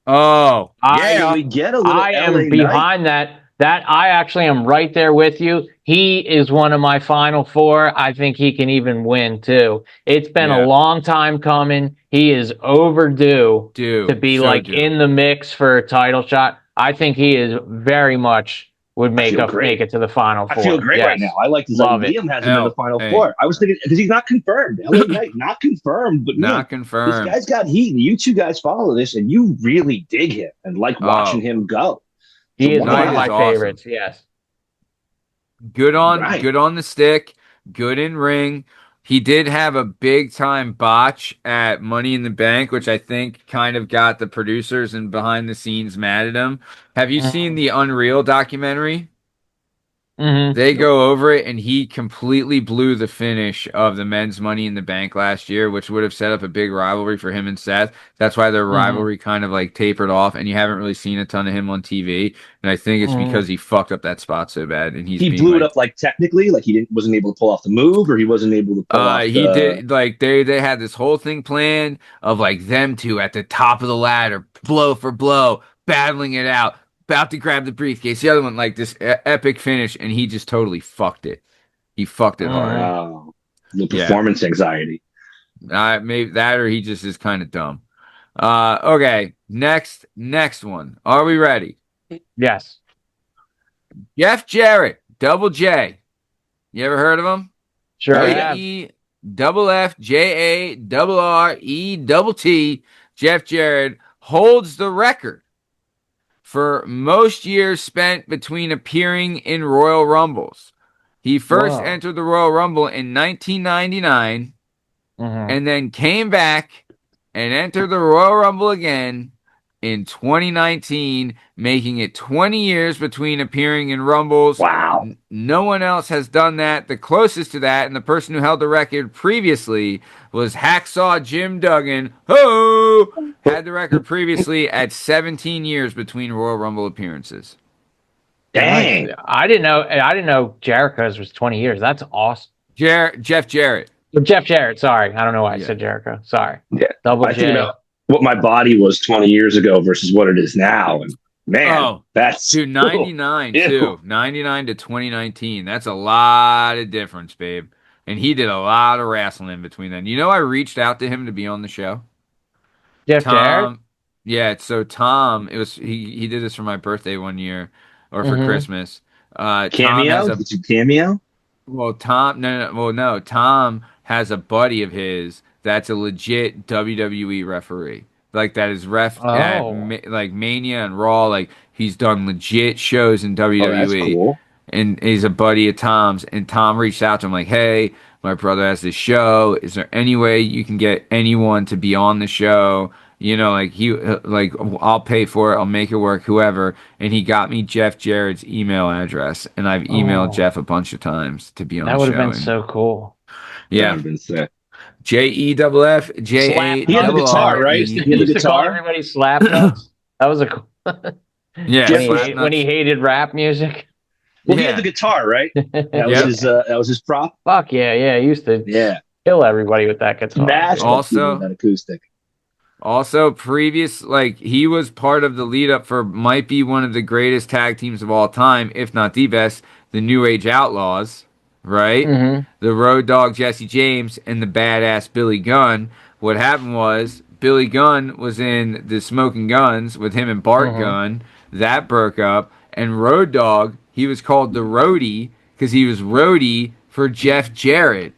S1: Oh,
S2: Can we get a little
S3: I
S2: LA
S3: am behind that. That I actually am right there with you. He is one of my final four. I think he can even win too. It's been a long time coming. He is overdue to be in the mix for a title shot. I think he is very much would make it to the final four.
S2: I feel great right now. I like this. Liam has him in the final four. I was thinking because he's not confirmed. LA Knight, not confirmed, but
S1: not confirmed.
S2: This guy's got heat. You two guys follow this, and you really dig him and like watching him go.
S3: He is one of my favorites. Yes.
S1: Good on the stick. Good in ring. He did have a big time botch at Money in the Bank, which I think kind of got the producers and behind the scenes mad at him. Have you seen the Unreal documentary?
S3: Mm-hmm.
S1: They go over it, and he completely blew the finish of the men's Money in the Bank last year, which would have set up a big rivalry for him and Seth. That's why their rivalry kind of like tapered off, and you haven't really seen a ton of him on TV. And I think it's because he fucked up that spot so bad, and he
S2: blew it up like technically, like he wasn't able to pull off the move, or he wasn't able to pull off.
S1: He did like they had this whole thing planned of like them two at the top of the ladder, blow for blow, battling it out. About to grab the briefcase. The other one, like this epic finish, and he just totally fucked it. He fucked it hard.
S2: Wow. The performance anxiety.
S1: Maybe that, or he just is kind of dumb. Okay, next one. Are we ready?
S3: Yes.
S1: Jeff Jarrett, Double J. You ever heard of him?
S3: Sure.
S1: JEFFJARRETT. Jeff Jarrett holds the record for most years spent between appearing in Royal Rumbles. He first entered the Royal Rumble in 1999 and then came back and entered the Royal Rumble again in 2019, making it 20 years between appearing in Rumbles.
S2: Wow.
S1: No one else has done that. The closest to that, and the person who held the record previously, was Hacksaw Jim Duggan, who had the record previously at 17 years between Royal Rumble appearances.
S2: Dang.
S3: I didn't know Jericho's was 20 years. That's awesome.
S1: Jeff Jarrett.
S3: Jeff Jarrett, sorry. I don't know why I said Jericho. Sorry.
S2: Yeah.
S3: Double
S2: I
S3: J.
S2: think about what my body was 20 years ago versus what it is now. And man, that's
S1: 99 too. 99 to 2019. That's a lot of difference, babe. And he did a lot of wrestling in between then. You know, I reached out to him to be on the show.
S3: Jeff Jarrett?
S1: Yeah, so Tom, it was he did this for my birthday one year or for Christmas.
S2: Cameo? Did you cameo?
S1: Well, Tom, no. Tom has a buddy of his that's a legit WWE referee. Like that is ref at
S3: Oh.
S1: like Mania and Raw. Like he's done legit shows in
S2: Oh, that's
S1: WWE,
S2: cool.
S1: and he's a buddy of Tom's. And Tom reached out to him like, "Hey, my brother has this show. Is there any way you can get anyone to be on the show? You know, like like I'll pay for it. I'll make it work. Whoever." And he got me Jeff Jarrett's email address, and I've emailed
S3: Oh.
S1: Jeff a bunch of times to be on
S3: That
S1: the
S3: would have
S1: show.
S3: been so cool.
S2: That would
S1: Yeah,
S2: have been sick.
S1: JEFF JA.
S2: He had the guitar, right?
S3: He
S2: He had the
S3: used to call
S2: guitar.
S3: everybody slap nuts. That was a cool.
S1: Yeah,
S3: when he hated rap music.
S2: Well, he
S1: Yeah.
S2: had the guitar, right? That was
S1: Yep.
S2: that was his prop.
S3: Fuck yeah. He used to
S2: Yeah,
S3: kill everybody with that guitar.
S2: smash
S1: Also-
S2: that acoustic.
S1: Also, previous, like, he was part of the lead up for might be one of the greatest tag teams of all time, if not the best, the New Age Outlaws, right?
S3: Mhm.
S1: The Road Dogg Jesse James and the badass Billy Gunn. What happened was Billy Gunn was in the Smoking Guns with him and Bart Gunn. That broke up. And Road Dogg, he was called the Roadie because he was roadie for Jeff Jarrett.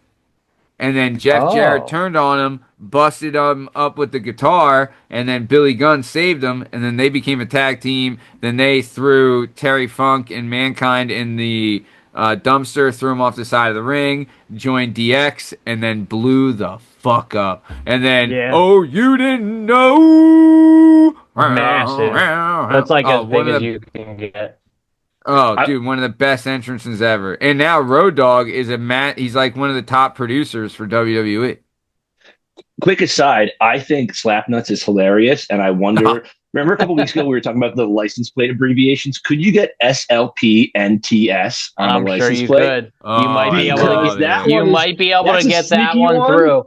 S1: And then Jeff Jarrett turned on him, busted him up with the guitar, and then Billy Gunn saved him, and then they became a tag team. Then they threw Terry Funk and Mankind in the dumpster, threw him off the side of the ring, joined DX, and then blew the fuck up. And then, oh, you didn't know?
S3: Massive. That's like as big as
S1: the,
S3: you can get.
S1: Oh, dude, one of the best entrances ever. And now Road Dogg is he's like one of the top producers for WWE.
S2: Quick aside, I think Slapnuts is hilarious, and I wonder. Remember a couple weeks ago we were talking about the license plate abbreviations? Could you get SLPNTS on
S3: I'm
S2: the
S3: sure
S2: license
S3: you
S2: play?
S3: could. You might be able to
S2: that
S3: get, you
S2: one is-
S3: might be able
S2: that's
S3: to
S2: a
S3: get that
S2: sneaky
S3: one
S2: one.
S3: through.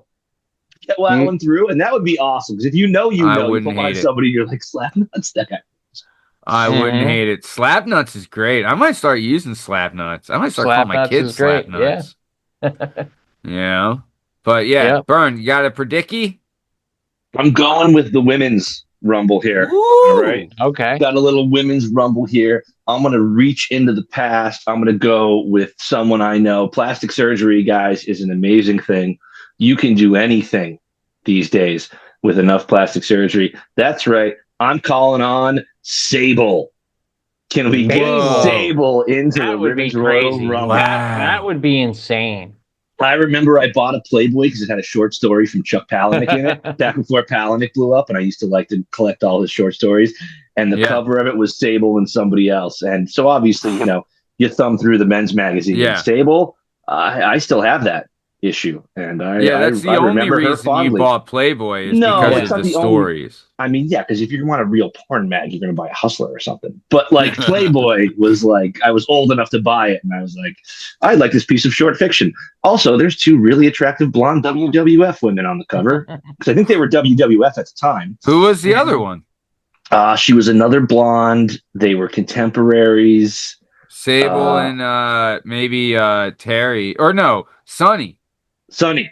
S2: Get that one through, and that would be awesome. Because if you know, you
S1: I
S2: know, you
S1: wouldn't
S2: pull on
S1: hate it.
S2: somebody, you're like Slapnuts. That guy.
S1: I wouldn't hate it. Slapnuts is great. I might start using Slapnuts. I might start calling my
S3: Slapnuts
S1: kids
S3: is great,
S1: Slapnuts. Yeah. But yeah,
S3: Yep.
S1: Bern, you got a predicky?
S2: I'm going with the women's rumble here.
S1: Woo!
S2: All right.
S3: Okay.
S2: Got a little women's rumble here. I'm going to reach into the past. I'm going to go with someone I know. Plastic surgery, guys, is an amazing thing. You can do anything these days with enough plastic surgery. That's right. I'm calling on Sable. Can we get
S1: Whoa.
S2: Sable into
S3: That
S2: the
S3: would be
S2: Women's Royal
S3: crazy.
S2: Rumble?
S1: Wow.
S3: That would be insane.
S2: I remember I bought a Playboy because it had a short story from Chuck Palahniuk in it back before Palahniuk blew up, and I used to like to collect all his short stories. And the cover of it was Sable and somebody else. And so obviously, you know, you thumb through the men's magazine.
S1: Yeah.
S2: Sable, I still have that issue, and
S1: that's the
S2: I
S1: only
S2: remember her
S1: reason you
S2: fondly.
S1: bought Playboy is
S2: No,
S1: because
S2: it's
S1: of
S2: not
S1: the
S2: the only-
S1: stories.
S2: I mean, yeah, because if you want a real porn mag, you're going to buy a Hustler or something. But like Playboy was like, I was old enough to buy it, and I was like, I like this piece of short fiction. Also, there's two really attractive blonde WWF women on the cover because I think they were WWF at the time.
S1: Who was the other one?
S2: She was another blonde. They were contemporaries.
S1: Sable and maybe Terry. Or no, Sonny.
S2: Sonny,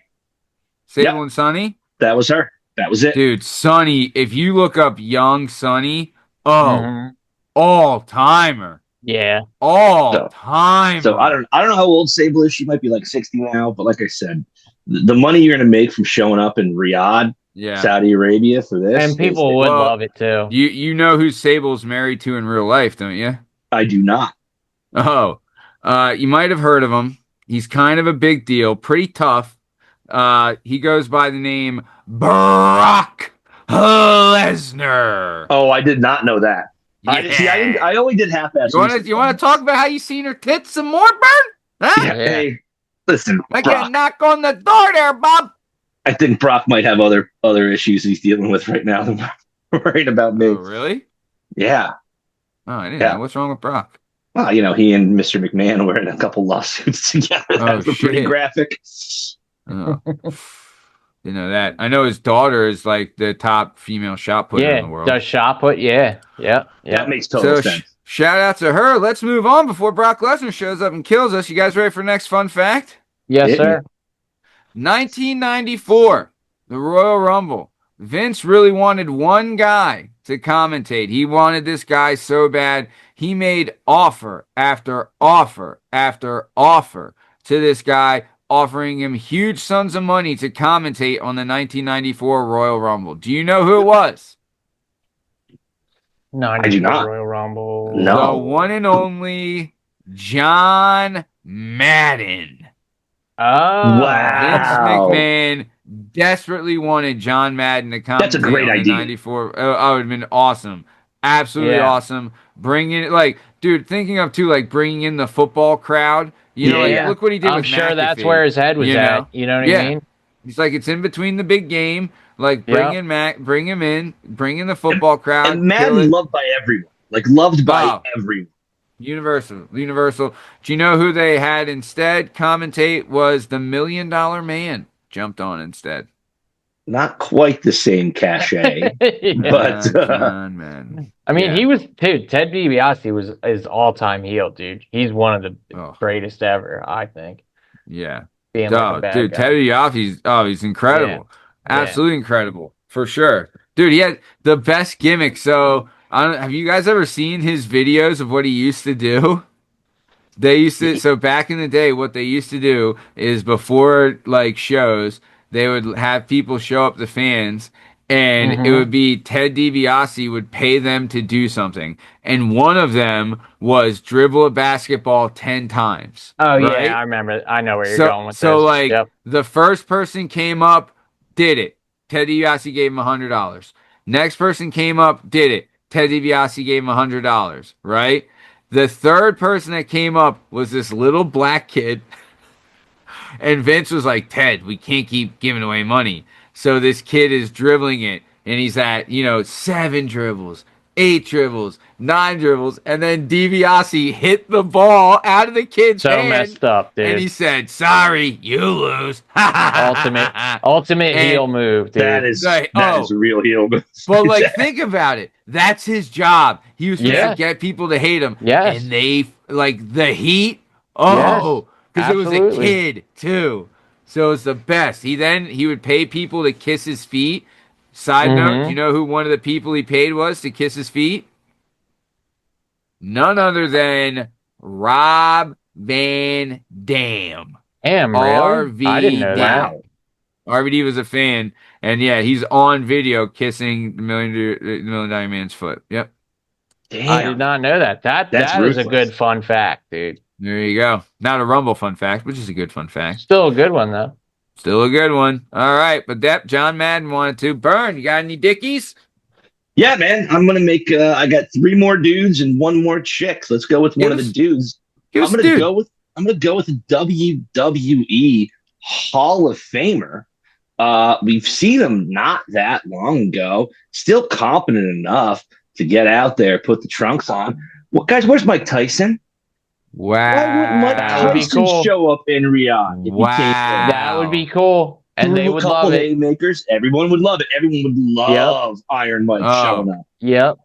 S1: Sable
S2: Yep.
S1: and Sonny?
S2: that was her. That was it.
S1: Dude, Sonny, if you look up young Sonny,
S3: Mhm.
S1: all timer.
S3: Yeah.
S1: All timer.
S2: So I don't know how old Sable is. She might be like 60 now, but like I said, the money you're going to make from showing up in Riyadh,
S1: Yeah.
S2: Saudi Arabia for this,
S3: And people would
S1: well,
S3: love it too.
S1: You know who Sable's married to in real life, don't you?
S2: I do not.
S1: Oh, you might have heard of him. He's kind of a big deal, pretty tough. He goes by the name Brock Lesnar.
S2: Oh, I did not know that.
S1: Yeah.
S2: I only did half-ass.
S1: You want to talk about how you seen her tits some more, Bern? Huh?
S2: Yeah. Hey, listen,
S1: Like
S2: Brock,
S1: a knock on the door there, Bob.
S2: I think Brock might have other issues he's dealing with right now than worrying about me.
S1: Oh, really?
S2: Yeah.
S1: Oh, I didn't
S2: Yeah.
S1: know. What's wrong with Brock?
S2: Well, you know, he and Mr. McMahon were in a couple lawsuits together.
S1: Oh,
S2: That was pretty
S1: shit.
S2: graphic.
S1: Oh. Didn't know that. I know his daughter is like the top female shot putter in the
S3: Yeah.
S1: world.
S3: Does shot put? Yeah.
S2: That makes total
S1: So
S2: sense.
S1: shout out to her. Let's move on before Brock Lesnar shows up and kills us. You guys ready for the next fun fact?
S3: Yes,
S2: Yeah.
S3: sir.
S1: 1994, the Royal Rumble. Vince really wanted one guy to commentate. He wanted this guy so bad. He made offer after offer after offer to this guy. offering him huge sums of money to commentate on the 1994 Royal Rumble. Do you know who it was?
S2: I do not.
S3: Royal Rumble.
S2: No.
S1: The one and only John Madden.
S3: Oh,
S1: Vince
S2: wow.
S1: McMahon desperately wanted John Madden to commentate
S2: That's a great
S1: on the
S2: idea.
S1: 94. Oh, it would have been awesome. Absolutely awesome. Bringing like, dude, thinking of too, like bringing in the football crowd. You know, like look what he did
S3: I'm
S1: with
S3: sure
S1: McAfee,
S3: that's where his head was at. You know what I mean?
S1: He's like, it's in between the big game. Like, bring in Mac, bring him in, bring in the football crowd.
S2: And Madden loved by everyone. Like, loved by everyone.
S1: Universal. Do you know who they had instead commentate? Was the $1 Million Man jumped on instead.
S2: Not quite the same cachet, but
S1: John Madden.
S3: I mean, he was, dude. Ted DiBiase was his all-time heel, dude. He's one of the greatest ever, I think.
S1: Yeah.
S3: Being like a bad
S1: dude,
S3: guy.
S1: Ted DiBiase, he's incredible. Absolutely incredible, for sure. Dude, he had the best gimmick. So, have you guys ever seen his videos of what he used to do? So back in the day, what they used to do is before like shows, they would have people show up, the fans, and it would be Ted DiBiase would pay them to do something. And one of them was dribble a basketball 10 times.
S3: Oh,
S1: right?
S3: yeah, I remember. I know where you're going with this.
S1: So, like, the first person came up, did it. Ted DiBiase gave him $100. Next person came up, did it. Ted DiBiase gave him $100, right? The third person that came up was this little black kid. And Vince was like, Ted, we can't keep giving away money. So this kid is dribbling it, and he's at, 7 dribbles, 8 dribbles, 9 dribbles, and then DiBiase hit the ball out of the kid's hand.
S3: So messed up, dude.
S1: And he said, sorry, you lose.
S3: ultimate heel move, dude.
S2: That is a real heel move.
S1: But, like, think about it. That's his job. He was supposed to get people to hate him.
S3: Yes.
S1: And they, like, the heat, because it was a kid, too. So it's the best. He would pay people to kiss his feet. Side note, do you know who one of the people he paid was to kiss his feet? None other than Rob Van Dam.
S3: Damn, really? I didn't know that.
S1: RVD was a fan, and he's on video kissing the Million Dollar Man's foot. Yep.
S3: Damn. I did not know that. That is a good fun fact, dude.
S1: There you go. Not a Rumble fun fact, which is a good fun fact.
S3: Still a good one, though.
S1: Still a good one. All right, but John Madden wanted to. Bern, you got any dickies?
S2: Yeah, man. I'm going to make, I got 3 more dudes and 1 more chick. Let's go with one of the dudes. I'm going to go with a WWE Hall of Famer. We've seen him not that long ago. Still competent enough to get out there, put the trunks on. Well, guys, where's Mike Tyson?
S1: Wow.
S2: Why wouldn't Mike Tyson show up in Riyadh?
S1: Wow.
S3: That would be cool. And they would love it.
S2: Haymakers. Everyone would love it. Everyone would love Iron Mike showing up.
S3: Yep.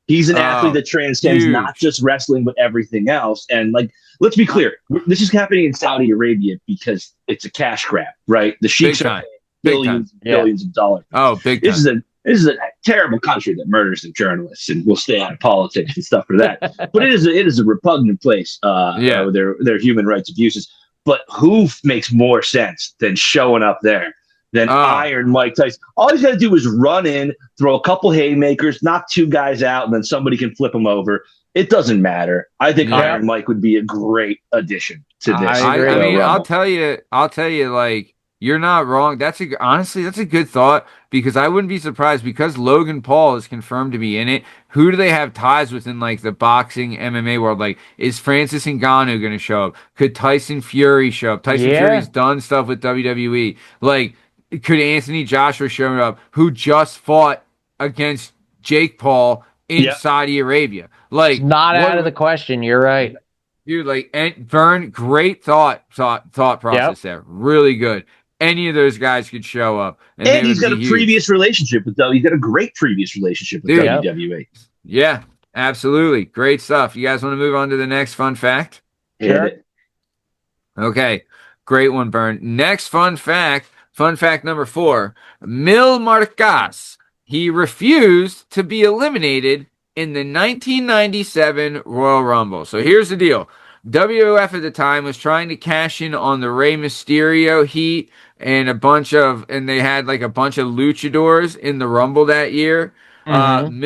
S2: He's an athlete that transcends not just wrestling, but everything else. And, like, let's be clear. This is happening in Saudi Arabia because it's a cash grab, right? The sheiks are paying billions of dollars.
S1: Oh, big time.
S2: This is a terrible country that murders the journalists and will stay out of politics and stuff for that. But it is a repugnant place. With their human rights abuses. But who makes more sense than showing up there than Iron Mike Tyson? All he's got to do is run in, throw a couple haymakers, knock 2 guys out, and then somebody can flip him over. It doesn't matter. I think Iron Mike would be a great addition to this.
S1: I mean, I'll tell you, like, you're not wrong. Honestly, that's a good thought, because I wouldn't be surprised, because Logan Paul is confirmed to be in it. Who do they have ties with in, like, the boxing MMA world? Like, is Francis Ngannou going to show up? Could Tyson Fury show up? Tyson Fury's done stuff with WWE. Like, could Anthony Joshua show up, who just fought against Jake Paul in Saudi Arabia? Like,
S3: not out of the question. You're right.
S2: Dude,
S1: like, Vern, great thought process there. Really good. Any of those guys could show up.
S2: And he's got a previous relationship with WWE. He's got a great previous relationship with WWE.
S1: Yeah, absolutely. Great stuff. You guys want to move on to the next fun fact?
S3: Sure.
S1: Okay. Great one, Bern. Next fun fact number 4. Mil Marcas. He refused to be eliminated in the 1997 Royal Rumble. So here's the deal. WWF at the time was trying to cash in on the Rey Mysterio heat and they had like a bunch of luchadors in the Rumble that year.
S3: Mm-hmm.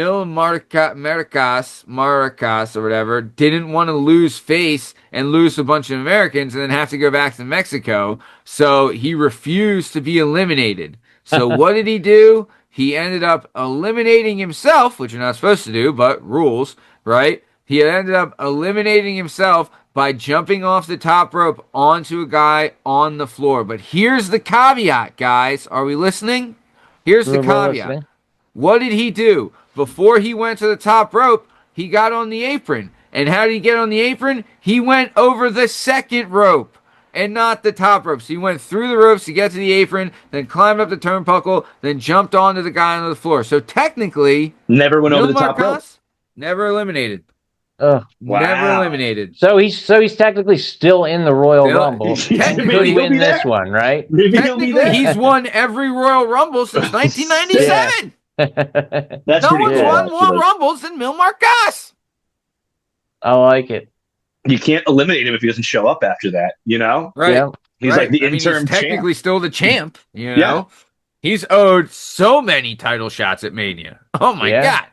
S1: Maracas or whatever didn't want to lose face and lose a bunch of Americans and then have to go back to Mexico. So he refused to be eliminated. So what did he do? He ended up eliminating himself, which you're not supposed to do, but rules, right? He ended up eliminating himself by jumping off the top rope onto a guy on the floor. But here's the caveat, guys. Are we listening? Here's the
S3: We're
S1: caveat.
S3: listening.
S1: What did he do? Before he went to the top rope, he got on the apron. And how did he get on the apron? He went over the second rope and not the top rope. So he went through the ropes to get to the apron, then climbed up the turnbuckle, then jumped onto the guy on the floor. So technically,
S2: Never went over the top rope.
S1: Never eliminated.
S3: Wow.
S1: Never eliminated.
S3: So he's technically still in the Royal Rumble.
S1: Technically,
S3: could win this one, right?
S2: Maybe he'll be there.
S1: He's won every Royal Rumble since 1997.
S2: That's
S1: No
S2: pretty
S1: one's
S2: cool.
S1: won more Rumbles than Mil Marcas.
S3: I like it.
S2: You can't eliminate him if he doesn't show up after that, you know?
S1: Right.
S3: Yeah.
S2: He's like the interim
S1: he's technically still the champ, you know?
S2: Yeah.
S1: He's owed so many title shots at Mania. Oh my God.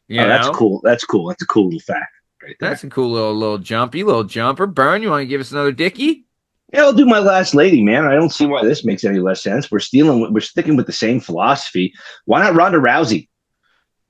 S2: That's cool. That's cool. That's a cool little fact right there.
S1: That's a cool little jumper. Bern, you want to give us another dickie?
S2: Yeah, I'll do my last lady, man. I don't see why this makes any less sense. We're sticking with the same philosophy. Why not Ronda Rousey?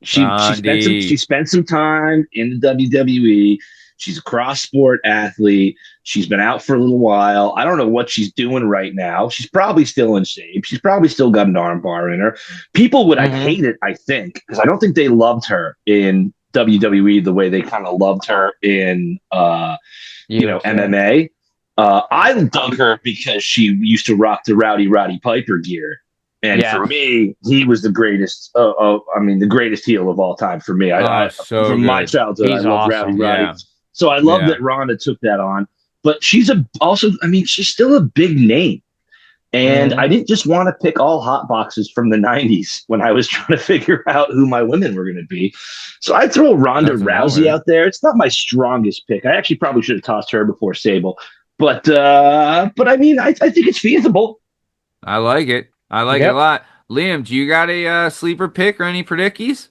S2: She spent some time in the WWE. She's a cross-sport athlete. She's been out for a little while. I don't know what she's doing right now. She's probably still in shape. She's probably still got an arm bar in her. People would hate it, I think, because I don't think they loved her in WWE the way they kind of loved her in MMA. I dug her because she used to rock the Rowdy Piper gear. And for me, he was the greatest. The greatest heel of all time for me. From my childhood,
S3: He's
S2: I love
S3: awesome.
S2: Rowdy.
S1: Yeah.
S2: So I love that Ronda took that on. But she's still a big name. And I didn't just want to pick all hot boxes from the 90s when I was trying to figure out who my women were going to be. So I throw Ronda Rousey out there. It's not my strongest pick. I actually probably should have tossed her before Sable. But I think it's feasible.
S1: I like it. I like it a lot. Liam, do you got a sleeper pick or any predickies?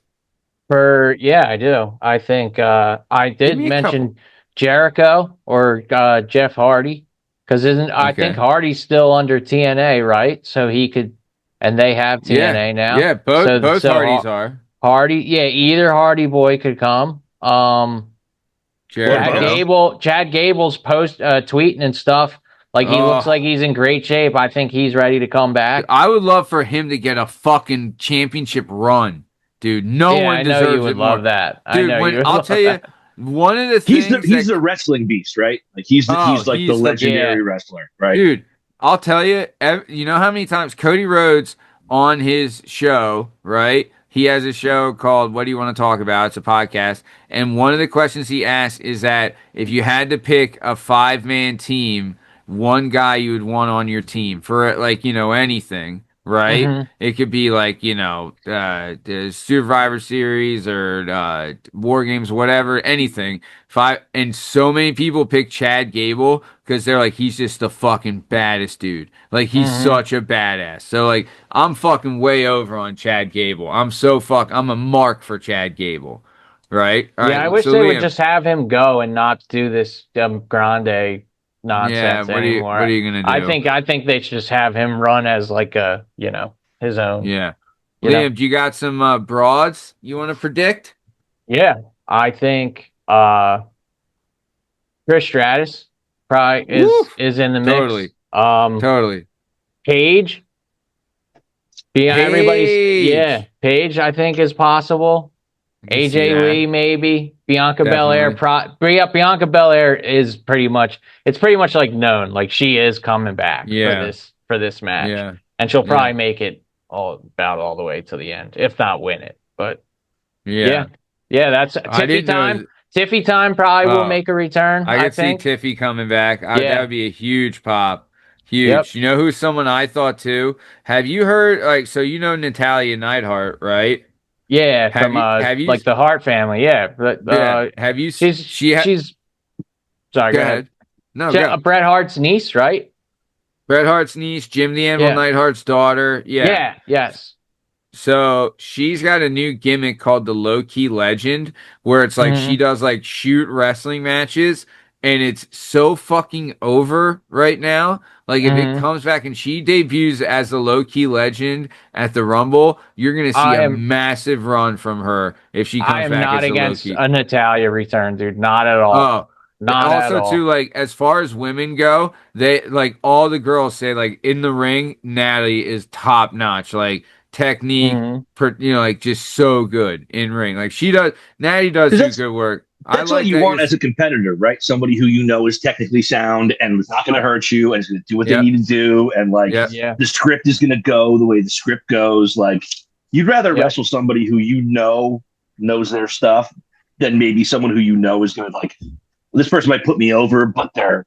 S3: I do. I think I did mention Jericho or Jeff Hardy because I think Hardy's still under TNA, right? So he could, and they have TNA now.
S1: Yeah, both Hardys are.
S3: Hardy, either Hardy boy could come. Chad Gable's tweeting and stuff. Like, he looks like he's in great shape. I think he's ready to come back.
S1: I would love for him to get a fucking championship run, dude. No one deserves it. I know you would
S3: love that.
S1: Dude, I'll tell you, one of the things
S2: he's the wrestling beast, right? Like he's like the legendary wrestler, right?
S1: Dude, I'll tell you, you know how many times Cody Rhodes on his show, right? He has a show called What Do You Want to Talk About? It's a podcast. And one of the questions he asked is that if you had to pick a 5-man team, one guy you would want on your team for, like, anything, right? Mm-hmm. It could be like, the Survivor Series or War Games, whatever, anything. And so many people pick Chad Gable because they're like, he's just the fucking baddest dude. Like, he's such a badass. So, like, I'm fucking way over on Chad Gable. I'm a mark for Chad Gable, right? All right,
S3: I wish they would just have him go and not do this Grande nonsense anymore.
S1: What are you gonna do?
S3: I think they should just have him run as like a his own.
S1: Yeah. Liam, do you got some broads you want to predict?
S3: Yeah, I think Trish Stratus probably is in the mix.
S1: Totally.
S3: Paige. Paige I think is possible. AJ Lee maybe. Bianca Belair. Bianca Belair is pretty much like known. Like, she is coming back for this match.
S1: Yeah.
S3: And she'll probably make it all the way to the end, if not win it. But that's Tiffy time. Tiffy time probably will make a return.
S1: I could see Tiffy coming back. That would be a huge pop. Huge. Yep. You know who's someone I thought too? Have you heard, Natalia Neidhart, right?
S3: Yeah, have you, like the Hart family. Yeah, but
S1: have you?
S3: She's Sorry, go ahead.
S1: No, go.
S3: Bret Hart's niece, right?
S1: Bret Hart's niece, Jim the Anvil Neidhart's daughter. Yeah.
S3: Yes.
S1: So she's got a new gimmick called the Low Key Legend, where it's like she does like shoot wrestling matches, and it's so fucking over right now. Like if it comes back and she debuts as the Low Key Legend at the Rumble, you're gonna see a massive run from her if she comes back as the Low Key.
S3: I am not against a Natalia return, dude. Not at all.
S1: Oh.
S3: Not
S1: also
S3: at all.
S1: too, like as far as women go, they like all the girls say like in the ring, Natalie is top notch, like technique, like just so good in ring. Like Natty does do good work.
S2: That's what you want as a competitor, right? Somebody who you know is technically sound and is not going to hurt you and is going to do what they need to do, and like the script is going to go the way the script goes. Like you'd rather wrestle somebody who you know knows their stuff than maybe someone who you know is going to like. This person might put me over, but they're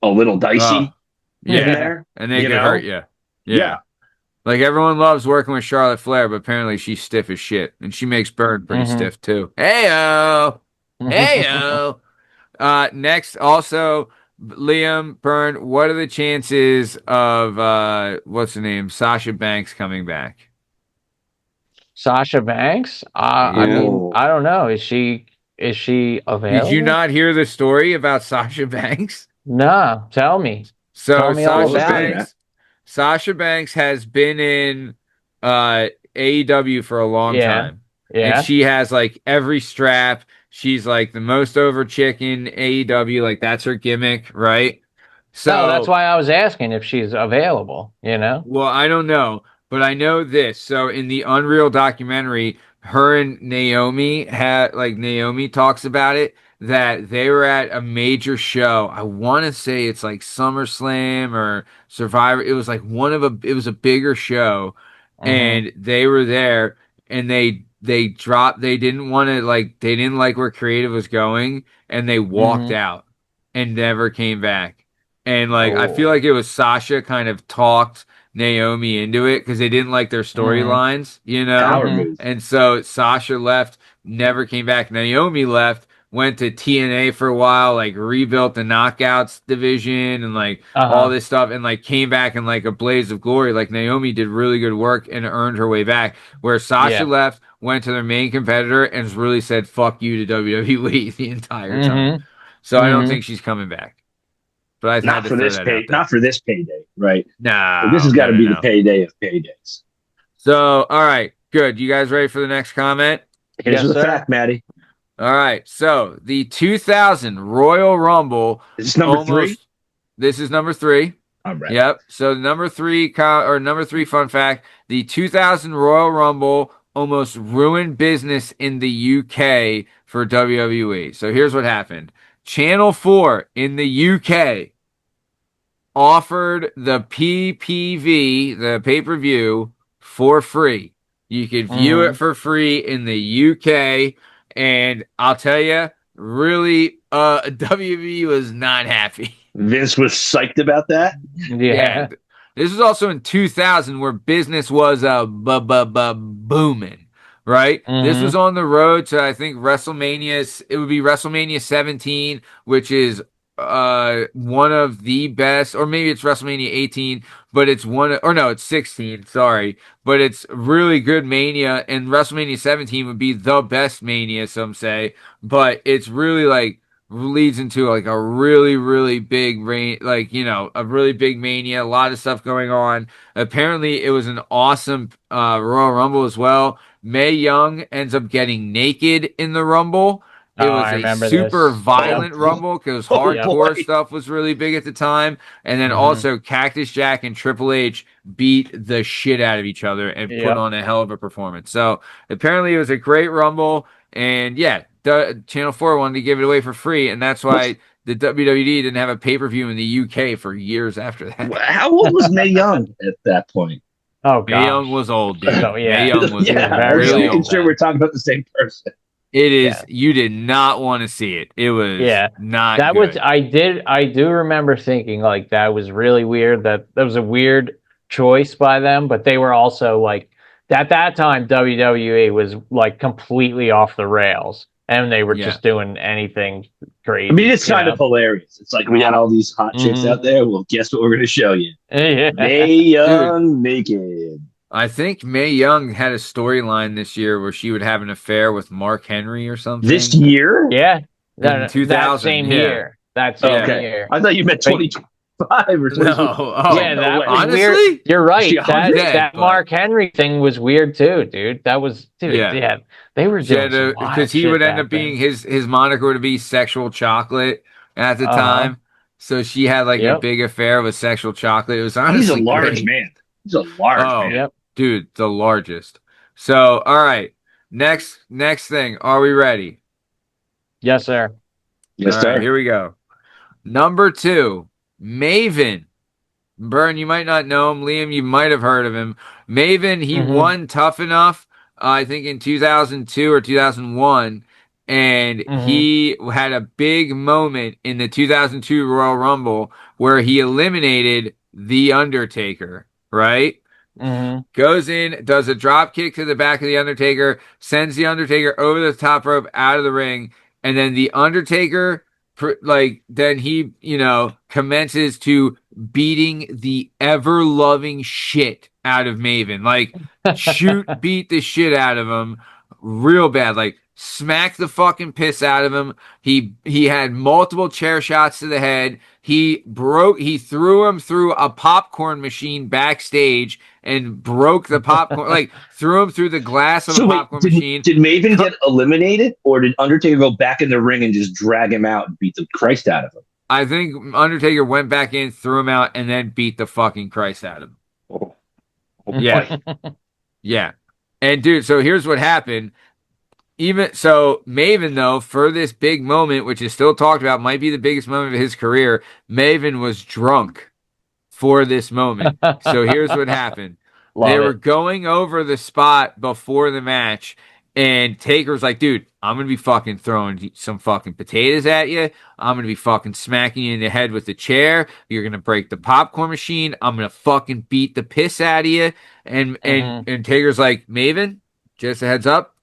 S2: a little dicey.
S1: And they can hurt you. Yeah. Like everyone loves working with Charlotte Flair, but apparently she's stiff as shit, and she makes Bern pretty stiff too. Heyo. Next, also Liam, Bern. What are the chances of what's her name, Sasha Banks coming back?
S3: Sasha Banks? I mean, I don't know. Is she available?
S1: Did you not hear the story about Sasha Banks?
S3: No, tell me.
S1: So
S3: tell me
S1: Sasha Banks has been in AEW for a long time.
S3: Yeah.
S1: And she has like every strap. She's like the most over chick in AEW. Like that's her gimmick, right? So
S3: that's why I was asking if she's available, you know?
S1: Well, I don't know, but I know this. So in the Unreal documentary, her and Naomi talks about it, that they were at a major show. I want to say it's like SummerSlam or Survivor. It was like it was a bigger show, and they were there, and they dropped. They didn't want to they didn't like where creative was going, and they walked out and never came back. And I feel like it was Sasha kind of talked Naomi into it because they didn't like their storylines, you know? And so Sasha left, never came back. Naomi left, went to TNA for a while, like rebuilt the Knockouts division and all this stuff, and came back in a blaze of glory. Like Naomi did really good work and earned her way back. Where Sasha left, went to their main competitor and really said "fuck you" to WWE the entire time. So I don't think she's coming back. But
S2: not for this payday, right?
S1: No,
S2: this has got to be the payday of paydays.
S1: So, all right, good. You guys ready for the next comment?
S2: Here's the fact, Maddie.
S1: All right, so the 2000 Royal Rumble.
S2: Is this number 3?
S1: This is number 3.
S2: All right.
S1: Yep. So number 3 fun fact: the 2000 Royal Rumble almost ruined business in the UK for WWE. So here's what happened. Channel 4 in the UK offered the PPV, the pay-per-view, for free. You could view it for free in the UK, and I'll tell you, really, WWE was not happy.
S2: Vince was psyched about that?
S3: Yeah.
S1: This was also in 2000 where business was booming. Right? This was on the road to, I think, WrestleMania. It would be WrestleMania 17, which is one of the best, or maybe it's WrestleMania 18, but it's it's 16, sorry. But it's really good Mania, and WrestleMania 17 would be the best Mania, some say. But it's really leads into a really, really big a really big Mania, a lot of stuff going on. Apparently it was an awesome Royal Rumble as well. Mae Young ends up getting naked in the Rumble. It was a super violent Rumble because hardcore stuff was really big at the time. And then also Cactus Jack and Triple H beat the shit out of each other and put on a hell of a performance. So apparently it was a great Rumble. And the Channel 4 wanted to give it away for free. And that's why the WWE didn't have a pay-per-view in the UK for years after that.
S2: How old was Mae Young at that point?
S3: Oh, God.
S1: Mae Young was old, dude.
S3: So,
S1: Mae Young was
S2: really old. I'm sure we're talking about the same person.
S1: It is. Yeah. You did not want to see it. It was not
S3: that
S1: good.
S3: I do remember thinking that was really weird. That was a weird choice by them, but they were also at that time WWE was completely off the rails. and they were
S1: Yeah.
S3: just doing anything crazy.
S2: I mean, it's kind of hilarious. It's like we had all these hot chicks out there. Well, guess what we're going to show you?
S3: Yeah.
S2: Mae Young naked.
S1: I think Mae Young had a storyline this year where she would have an affair with Mark Henry or something.
S2: This year?
S3: Yeah.
S1: In 2000,
S3: that same
S1: yeah.
S3: year. That same
S2: Okay.
S3: year.
S2: I thought you meant 2025 or something.
S1: No. Oh,
S3: Yeah, that was
S1: honestly?
S3: weird. You're right.
S2: She
S3: That
S1: dead, but-
S3: Mark Henry thing was weird too, dude. That was, dude. Yeah, they were doing some wild
S1: because he
S3: shit
S1: would end
S3: back
S1: up being
S3: then.
S1: his moniker would be Sexual Chocolate at the time. So she had like a big affair with Sexual Chocolate. It was honestly
S2: He's a large
S1: great.
S2: man. He's a large man.
S3: Yep.
S1: Dude, the largest. So, all right. Next thing. Are we ready?
S3: Yes, sir.
S2: Yes,
S1: All
S2: sir.
S1: right, here we go. Number 2, Maven. Bern, you might not know him. Liam, you might have heard of him. Maven, he won Tough Enough, I think in 2002 or 2001. And he had a big moment in the 2002 Royal Rumble where he eliminated The Undertaker, right? Goes in, does a drop kick to the back of The Undertaker, sends The Undertaker over the top rope out of the ring, and then The Undertaker, then he, commences to beating the ever-loving shit out of Maven. Like, beat the shit out of him real bad. Like, smack the fucking piss out of him. He had multiple chair shots to the head. He threw him through a popcorn machine backstage and broke the popcorn, like threw him through the glass of a popcorn machine.
S2: Did Maven get eliminated, or did Undertaker go back in the ring and just drag him out and beat the Christ out of him?
S1: I think Undertaker went back in, threw him out, and then beat the fucking Christ out of him.
S2: Oh
S1: yeah. Yeah. And dude, so here's what happened. Maven, though, for this big moment, which is still talked about, might be the biggest moment of his career, Maven was drunk for this moment. So here's what happened. They were going over the spot before the match, and Taker's like, dude, I'm going to be fucking throwing some fucking potatoes at you. I'm going to be fucking smacking you in the head with the chair. You're going to break the popcorn machine. I'm going to fucking beat the piss out of you. And Taker's like, Maven, just a heads up.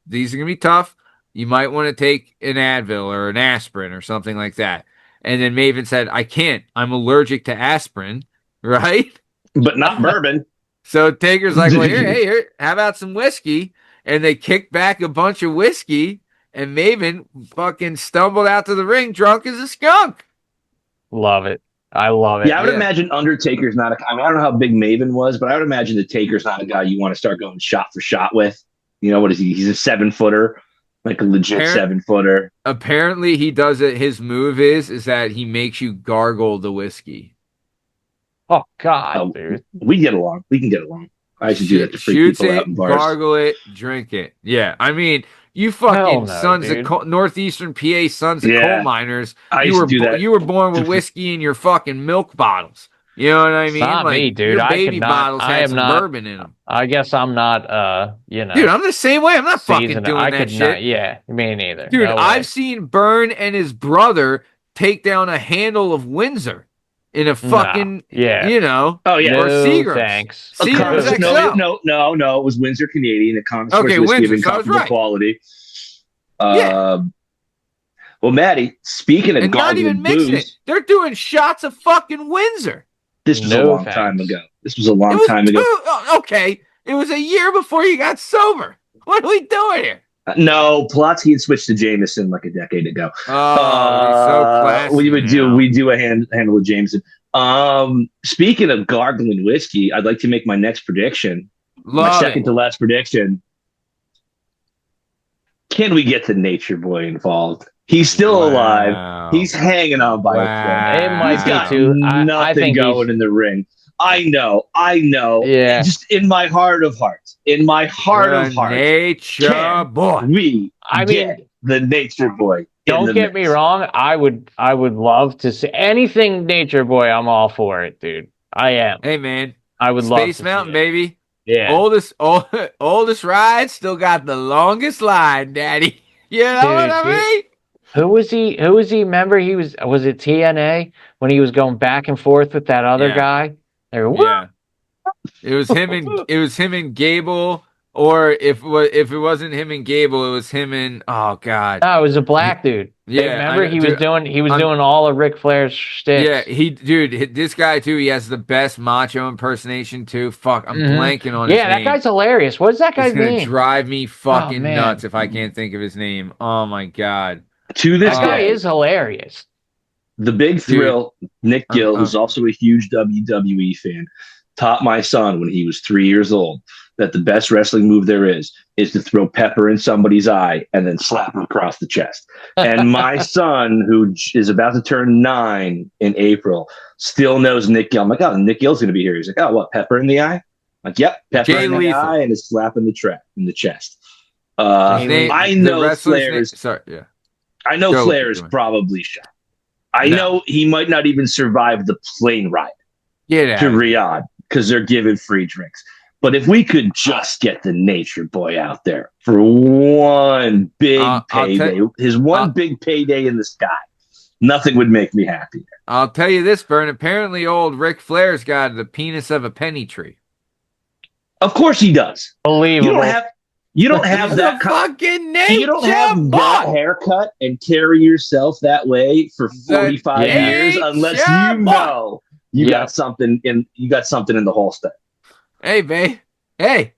S1: These are going to be tough. You might want to take an Advil or an aspirin or something like that. And then Maven said, I can't. I'm allergic to aspirin, right?
S2: But not bourbon.
S1: So Taker's like, well, here, how about some whiskey? And they kicked back a bunch of whiskey, and Maven fucking stumbled out to the ring drunk as a skunk.
S3: Love it. I love it.
S2: Yeah, I would imagine Undertaker's not I don't know how big Maven was, but I would imagine the Taker's not a guy you want to start going shot for shot with. What is he? He's a 7-footer, like a legit 7-footer.
S1: Apparently, he does it. His move is that he makes you gargle the whiskey.
S3: Oh God, dude.
S2: We get along. We can get along. I should do that to freak people out in bars.
S1: Gargle it, drink it. Yeah, I mean, you fucking sons of northeastern PA sons of coal miners. You were born with whiskey in your fucking milk bottles. You know what I mean?
S3: Not me, dude.
S1: Your baby bottles had some bourbon in them.
S3: I guess I'm not,
S1: Dude, I'm the same way. I'm not fucking doing that shit.
S3: Yeah, me neither.
S1: Dude, I've seen Bern and his brother take down a handle of Windsor in a fucking,
S2: Oh, yeah.
S3: No,
S1: or Seagram's.
S3: Thanks.
S1: Seagram's XL.
S2: No. It was Windsor Canadian. The connoisseur's
S1: Okay,
S2: whiskey
S1: Windsor,
S2: of
S1: so I was
S2: incomparable
S1: right.
S2: quality.
S1: Yeah.
S2: Well, Maddie, speaking of
S1: And not even mixing
S2: booze,
S1: it. They're doing shots of fucking Windsor.
S2: this was a long time ago. This was a long time ago.
S1: Okay. It was a year before you got sober. What are we doing here?
S2: No, Pulaski had switched to Jameson like a decade ago.
S1: Oh, he's so classy
S2: we do a handle of Jameson. Speaking of gargling whiskey, I'd like to make my next prediction. My second to last prediction. Can we get the Nature Boy involved? He's still alive. He's hanging on by a thread.
S3: It might
S2: He's
S3: be
S2: got
S3: too.
S2: nothing
S3: I think
S2: going in the ring. I know.
S3: Yeah.
S2: Just in my heart of hearts.
S1: Nature Boy.
S2: We get the Nature Boy.
S3: Don't get me wrong. I would love to see anything Nature Boy. I'm all for it, dude. I am.
S1: Hey, man.
S3: I would love
S1: Space Mountain, baby.
S3: Yeah.
S1: Oldest ride, still got the longest line, Daddy. You know what I mean?
S3: Who was he? Remember, was it TNA when he was going back and forth with that other guy?
S1: Yeah. It was him and Gable Or if it wasn't him and Gable, it was him and oh god.
S3: No, it was a black dude.
S1: Yeah,
S3: Remember he was doing
S1: I'm-
S3: doing all of Ric Flair's shticks.
S1: Yeah, this guy too. He has the best macho impersonation too. Fuck, I'm blanking on his
S3: Yeah, that
S1: name.
S3: guy's hilarious. What's that guy's
S1: It's gonna
S3: name?
S1: drive me fucking
S3: man.
S1: nuts if I can't think of his name. Oh my god.
S2: To this
S3: That guy
S2: day,
S3: is hilarious.
S2: the big thrill, Nick Gill, who's
S1: uh.
S2: also a huge WWE fan, taught my son when he was 3 years old that the best wrestling move there is to throw pepper in somebody's eye and then slap him across the chest. And my son, who is about to turn 9 in April, still knows Nick Gill. I'm like, oh, Nick Gill's going to be here. He's like, oh, what, pepper in the eye? I'm like, yep, pepper in the eye and a slap in the chest. I know Flair is.
S1: Sorry, yeah.
S2: I know Flair is probably shot. I know he might not even survive the plane ride to Riyadh because they're giving free drinks. But if we could just get the Nature Boy out there for one big payday, his one big payday in the sky, nothing would make me happier.
S1: I'll tell you this, Bern. Apparently, old Ric Flair's got the penis of a penny tree.
S2: Of course he does.
S3: Believable.
S2: You don't have that
S1: fucking name.
S2: You don't have that haircut and carry yourself that way for 45 years unless you know you got something in the holster.
S1: Hey, babe. Hey.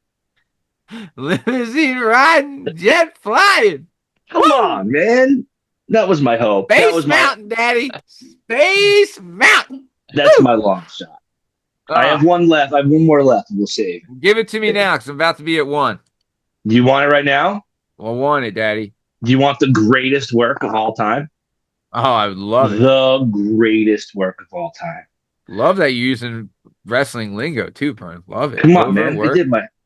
S1: Limousine riding, jet flying.
S2: Come on, man. That was my hope.
S1: Space Mountain, Daddy. Space Mountain.
S2: That's my long shot. I have one left. I have one more left. We'll save.
S1: Give it to me now because I'm about to be at 1.
S2: Do you want it right now?
S1: I want it, Daddy.
S2: Do you want the greatest work of all time?
S1: Oh, I would love it.
S2: The greatest work of all time.
S1: Love that you're using wrestling lingo too, Bern. Love it.
S2: Come on, man.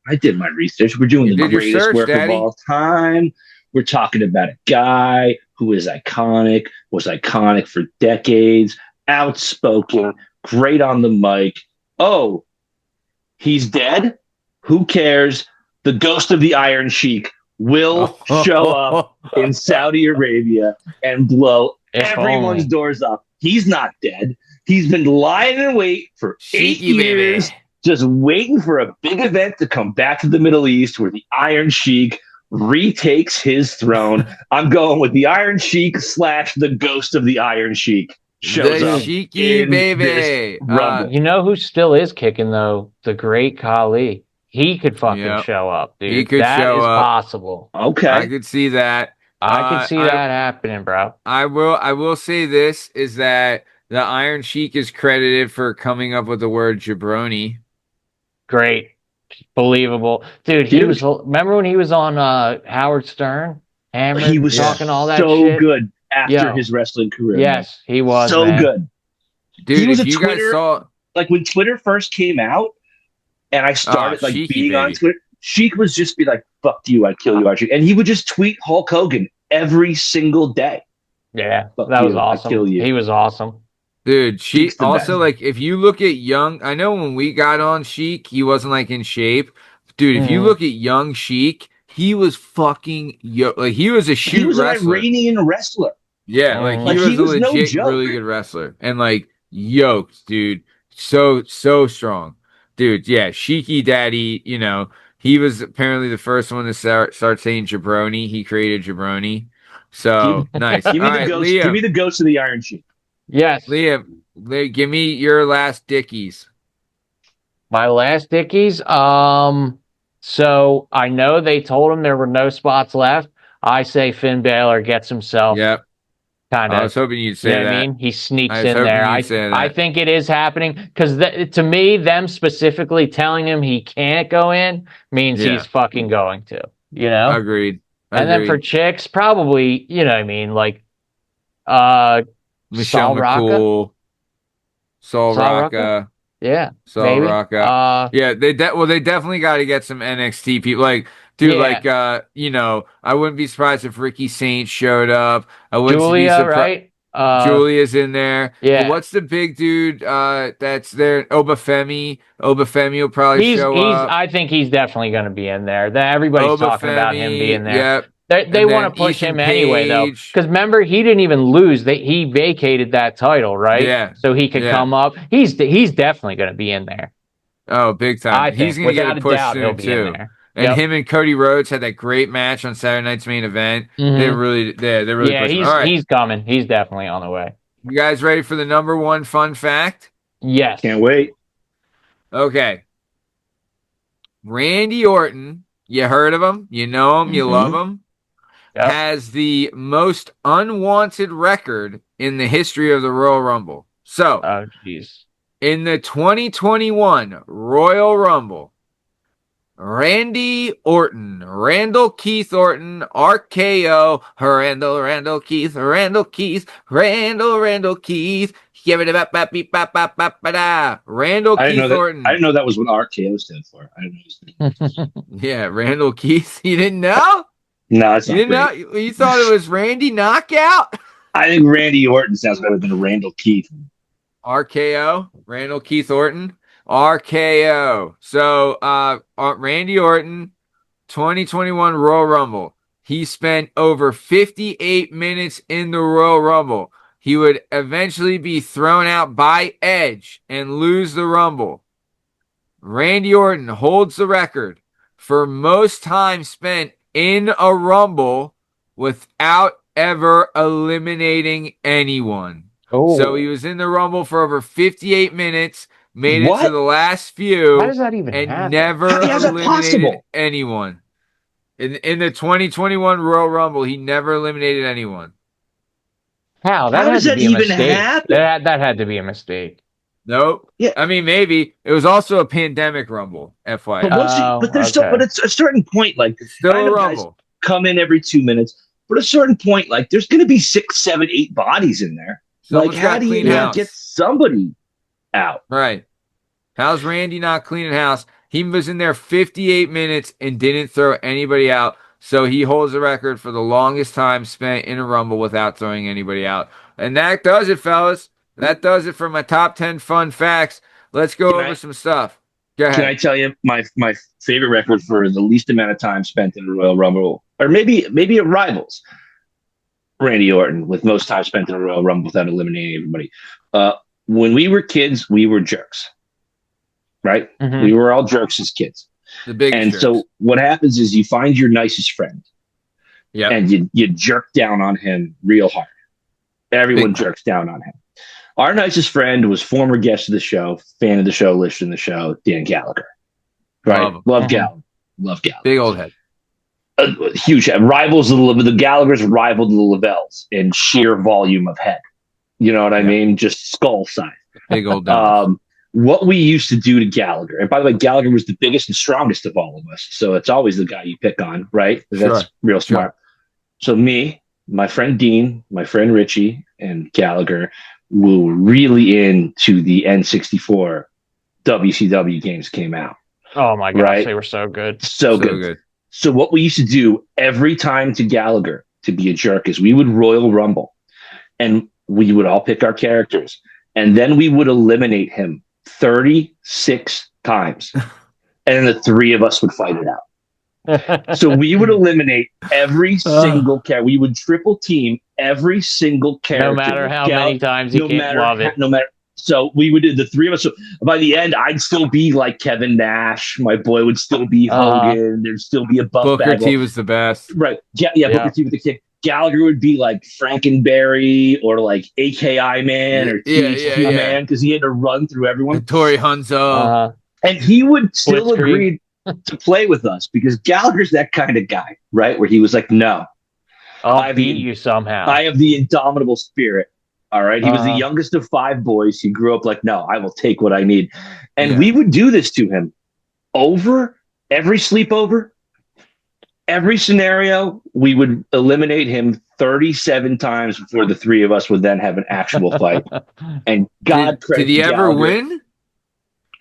S2: I did my research. We're doing the greatest work of all time. We're talking about a guy who is iconic, was iconic for decades, outspoken, great on the mic. Oh, he's dead? Who cares? The ghost of the Iron Sheik will show up in Saudi Arabia and blow everyone's doors up. He's not dead. He's been lying in wait for 8 years, just waiting for a big event to come back to the Middle East where the Iron Sheik retakes his throne. I'm going with the Iron Sheik / the ghost of the Iron Sheik shows up.
S1: Sheiky, baby.
S3: You know who still is kicking, though? The great Khali. He could fucking show up, dude.
S1: He could show up.
S3: Possible.
S2: Okay.
S1: I could see that.
S3: I could see that happening, bro.
S1: I will say this is that the Iron Sheik is credited for coming up with the word jabroni.
S3: Great. Believable. Dude, remember when he was on Howard Stern? Hammered,
S2: he was
S3: talking all that
S2: so
S3: shit?
S2: Good after his wrestling career.
S3: Yes, he was
S2: so good.
S1: Dude,
S2: he was
S1: if you guys saw
S2: like when Twitter first came out and I started being on Twitter, Sheik was just be like, fuck you, I'd kill you, and he would just tweet Hulk Hogan every single day.
S3: Yeah, that was awesome. He was awesome.
S1: Dude, Sheik also, like, if you look at young, I know when we got on Sheik, he wasn't like in shape. Dude, if you look at young Sheik, he was fucking like he was a shoot
S2: He was
S1: wrestler.
S2: an Iranian wrestler.
S1: Yeah, like he was a legit, really good wrestler, and like yoked, dude, so strong, dude. Yeah, Sheiky Daddy, you know, he was apparently the first one to start saying jabroni. He created jabroni, so nice.
S2: Give me the ghost of the Iron Sheik.
S3: Yes,
S1: Liam, give me your last Dickies.
S3: My last Dickies. So I know they told him there were no spots left. I say Finn Balor gets himself.
S1: Yep.
S3: Kind of.
S1: I was hoping you'd say that.
S3: I mean, he sneaks in there. I think it is happening because to me, them specifically telling him he can't go in means he's fucking going to. You know.
S1: Agreed.
S3: And then for chicks, probably like
S1: Michelle McCool, Sol Rocca.
S3: Yeah,
S1: Sol Rocca. Yeah, they definitely got to get some NXT people. Like, dude, I wouldn't be surprised if Ricky Saint showed up. I wouldn't be surprised. Right? Julia's in there.
S3: Yeah.
S1: But what's the big dude that's there? Obafemi. Obafemi will probably show up.
S3: I think he's definitely going to be in there. Everybody's talking about him being there.
S1: Yep.
S3: They want to push him anyway, though. Because remember, he didn't even lose. He vacated that title, right?
S1: Yeah.
S3: So he could come up. He's definitely going to be in there.
S1: Oh, big time. He's going to get a push soon, too. And him and Cody Rhodes had that great match on Saturday Night's Main Event.
S3: Mhm.
S1: They're really pushing. All right.
S3: He's coming. He's definitely on the way.
S1: You guys ready for the number one fun fact?
S3: Yes.
S2: Can't wait.
S1: Okay. Randy Orton, you heard of him, you know him, you love him, has the most unwanted record in the history of the Royal Rumble. So,
S3: Oh, jeez.
S1: in the 2021 Royal Rumble, Randy Orton, Randall Keith Orton, RKO, Randall Keith, Randall Keith, Randall Keith, Randall Keith Orton.
S2: I didn't know that was what RKO stood for. I didn't know.
S1: Yeah, Randall Keith. You didn't know?
S2: No, it's
S1: You
S2: not
S1: didn't know?
S2: great.
S1: You thought it was Randy Knockout?
S2: I think Randy Orton sounds better than Randall Keith.
S1: RKO, Randall Keith Orton. RKO. So, Randy Orton, 2021 Royal Rumble. He spent over 58 minutes in the Royal Rumble. He would eventually be thrown out by Edge and lose the Rumble. Randy Orton holds the record for most time spent in a Rumble without ever eliminating anyone.
S3: Oh.
S1: So he was in the Rumble for over 58 minutes, made it to the last few,
S3: How does that even
S1: and
S3: happen?
S1: never
S2: How's that
S1: eliminated
S2: possible?
S1: anyone. In the 2021 Royal Rumble, he never eliminated anyone.
S3: How? That
S2: How does
S3: had to
S2: that
S3: be a
S2: even
S3: mistake.
S2: happen?
S3: That had to be a mistake.
S1: Nope.
S2: Yeah.
S1: I mean, maybe. It was also a pandemic Rumble, FYI.
S2: But at a certain point, like,
S1: It's still
S2: I
S1: a
S2: know guys
S1: Rumble.
S2: come in every 2 minutes, but at a certain point, like, there's going to be 6, 7, 8 bodies in there.
S1: Someone's
S2: Like, how
S1: got
S2: do you
S1: clean
S2: not
S1: house.
S2: get somebody out?
S1: Right. How's Randy not cleaning house? He was in there 58 minutes and didn't throw anybody out. So he holds the record for the longest time spent in a Rumble without throwing anybody out. And that does it, fellas. That does it for my top 10 fun facts. Let's go over some stuff. Go ahead.
S2: Can I tell you my favorite record for the least amount of time spent in a Royal Rumble? Or maybe it rivals Randy Orton with most time spent in a Royal Rumble without eliminating everybody. When we were kids, we were jerks. Right?
S3: Mhm.
S2: We were all jerks as kids.
S1: The biggest
S2: And
S1: jerks.
S2: so what happens is you find your nicest friend
S1: Yep.
S2: and you jerk down on him real hard. Everyone
S1: Big time.
S2: jerks down on him. Our nicest friend was former guest of the show, fan of the show, listener of the show, Dan Gallagher. Right?
S1: Love him.
S2: Love
S3: Mhm.
S2: Gallagher. Love Gallagher.
S1: Big old head.
S2: Huge rivals. The Gallaghers rivaled the Lavelles in sheer volume of head. You know what I
S1: Yeah.
S2: mean? Just skull size.
S1: Big old dog.
S2: What we used to do to Gallagher, and by the way, Gallagher was the biggest and strongest of all of us, so it's always the guy you pick on, right? That's
S1: Sure.
S2: real smart. So me, my friend Dean, my friend Richie, and Gallagher were really into the N64 WCW games came out.
S3: Oh my gosh,
S2: Right.
S3: they were so good.
S2: So good. So what we used to do every time to Gallagher to be a jerk is we would Royal Rumble, and we would all pick our characters, and then we would eliminate him 36 times, and then the three of us would fight it out. So we would eliminate every single character. We would triple team every single character.
S3: No matter how many times you can't love it.
S2: No matter. So we would do the three of us. So by the end, I'd still be like Kevin Nash. My boy would still be Hogan. There'd still be a Buff
S1: Booker
S2: Bagwell.
S1: T was the best.
S2: Right. Yeah. Booker T with the kick. Gallagher would be like Frankenberry or like AKI Man or THQ Man because he had to run through everyone.
S1: Tori Hunzo.
S2: And he would still
S3: Blitzkrieg.
S2: agree to play with us because Gallagher's that kind of guy, right? Where he was like, no,
S3: I'll beat you somehow.
S2: I have the indomitable spirit. All right. He was the youngest of 5 boys. He grew up like, no, I will take what I need. And we would do this to him over every sleepover, every scenario. We would eliminate him 37 times before the three of us would then have an actual fight. And God
S1: Did he ever
S2: Gallagher.
S1: win?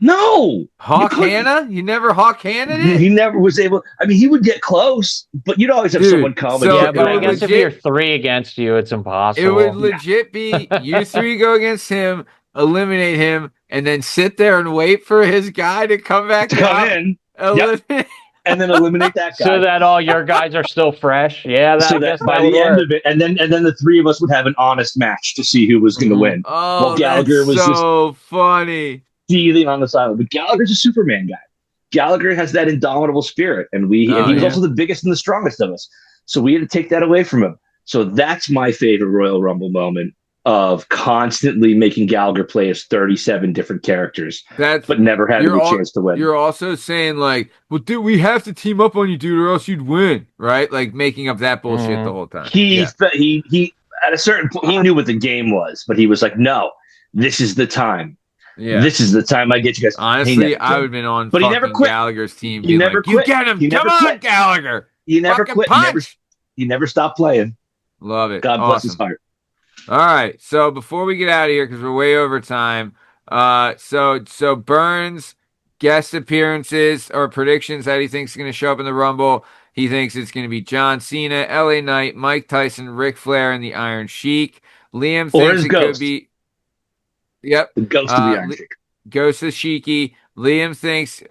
S2: No.
S1: Hawk Hanna? You never Hawk Hanna it?
S2: He never was able. I mean, he would get close, but you'd always have someone come.
S1: so-
S3: Yeah, but I
S1: it
S3: guess
S1: would
S3: if you're 3 against you, it's impossible.
S1: It would legit be you three go against him, eliminate him, and then sit there and wait for his guy to come back
S2: come
S1: out.
S2: in
S1: Eliminate.
S2: and then eliminate that guy.
S3: so that all your guys are still fresh. Yeah,
S2: So
S3: I guess
S2: that by
S3: that would
S2: the end
S3: work.
S2: of it, and then the three of us would have an honest match to see who was going to win.
S1: Oh,
S2: Well, Gallagher
S1: that's
S2: was
S1: so funny.
S2: Seething on the side, but Gallagher's a Superman guy. Gallagher has that indomitable spirit, and he was also the biggest and the strongest of us. So we had to take that away from him. So that's my favorite Royal Rumble moment, of constantly making Gallagher play as 37 different characters, but never having a chance to win.
S1: You're also saying like, well, dude, we have to team up on you, dude, or else you'd win, right? Like making up that bullshit the whole time.
S2: He at a certain point, he knew what the game was, but he was like, no, this is the time. Yeah. This is the time I get you guys.
S1: Honestly, I would have been on but he never quit. Gallagher's team. He never quit. You get him. Come on, Gallagher.
S2: He never quit. He never stopped playing.
S1: Love it.
S2: God bless his heart.
S1: All right. So before we get out of here, because we're way over time, so Bern's guest appearances or predictions that he thinks is going to show up in the Rumble. He thinks it's going to be John Cena, LA Knight, Mike Tyson, Ric Flair, and the Iron Sheik. Liam thinks it could be. Yep.
S2: The ghost of the Iron Sheik.
S1: Ghost of Sheiky. Liam thinks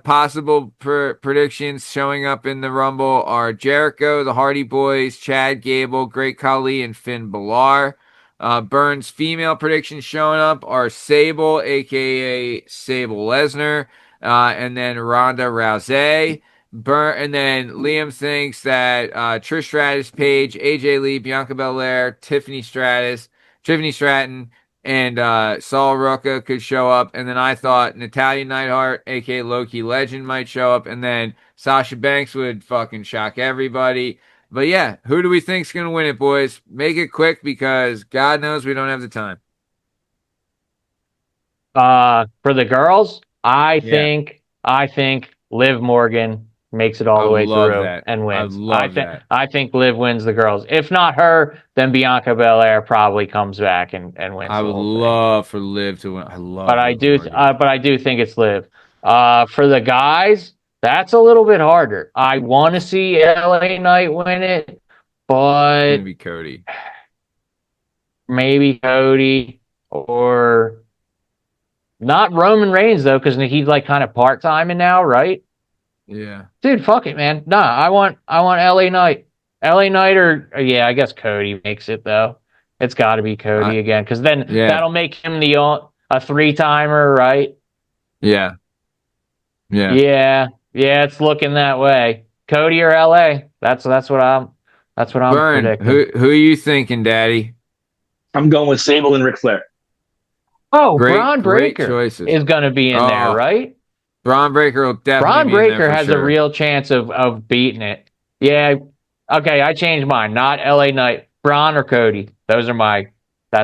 S1: possible predictions showing up in the Rumble are Jericho, the Hardy Boys, Chad Gable, Great Khali, and Finn Balor. Bern's female predictions showing up are Sable, a.k.a. Sable Lesnar, and then Ronda Rousey. And then Liam thinks that Trish Stratus, Paige, AJ Lee, Bianca Belair, Tiffany Stratton, and Saul Ruka could show up. And then I thought Natalya Neidhart, a.k.a. Low-Key Legend, might show up. And then Sasha Banks would fucking shock everybody. But yeah, who do we think's going to win it, boys? Make it quick because God knows we don't have the time.
S3: For the girls, I think Liv Morgan makes it all the way through and wins. I think Liv wins the girls. If not her, then Bianca Belair probably comes back and wins.
S1: I would love for Liv to win.
S3: But I do think it's Liv. For the guys, that's a little bit harder. I want to see LA Knight win it, but
S1: maybe Cody.
S3: Maybe Cody or not Roman Reigns though, because he's like kind of part-timing now, right?
S1: Yeah.
S3: Dude, fuck it, man. Nah, I want LA Knight. LA Knight or I guess Cody makes it though. It's got to be Cody again because then that'll make him a three-timer, right?
S1: Yeah.
S3: Yeah. It's looking that way. Cody or LA. That's what I'm
S1: Bern,
S3: predicting.
S1: Who are you thinking, Daddy?
S2: I'm going with Sable and Ric Flair.
S3: Oh, Braun Breaker is going to be in there, right?
S1: Braun Breaker will definitely
S3: Braun
S1: be
S3: Breaker
S1: in there
S3: has a real chance of beating it. Yeah. Okay, I changed mine. Not LA Knight. Braun or Cody. That's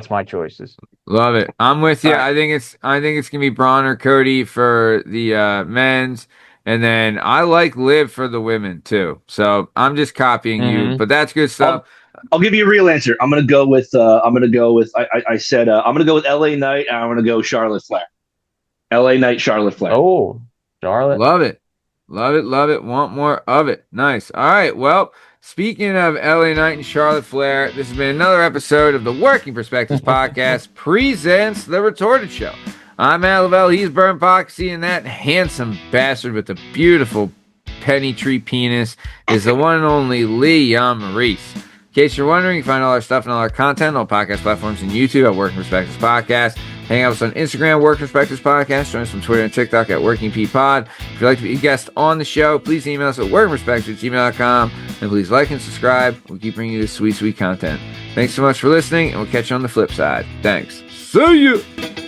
S3: my choices.
S1: Love it. I'm with you. I think it's gonna be Braun or Cody for the men's, and then I like Liv for the women too. So I'm just copying you, but that's good stuff.
S2: I'll give you a real answer. I'm gonna go with I'm gonna go with LA Knight and I'm gonna go Charlotte Flair. LA Knight, Charlotte Flair.
S3: Oh, Charlotte.
S1: Love it. Want more of it. Nice. All right. Well, speaking of LA Knight and Charlotte Flair, this has been another episode of the Working Perspectives Podcast presents The Retorted Show. I'm Lavelle. He's Bern Podcasy, and that handsome bastard with the beautiful penny tree penis is the one and only Liam Reese. In case you're wondering, you can find all our stuff and all our content on all podcast platforms and YouTube at Working Perspectives Podcast. Hang out with us on Instagram, Working Perspectives Podcast. Join us on Twitter and TikTok at WorkingPod. If you'd like to be a guest on the show, please email us at workingperspectives@gmail.com. And please like and subscribe. We'll keep bringing you this sweet, sweet content. Thanks so much for listening, and we'll catch you on the flip side. Thanks. See you.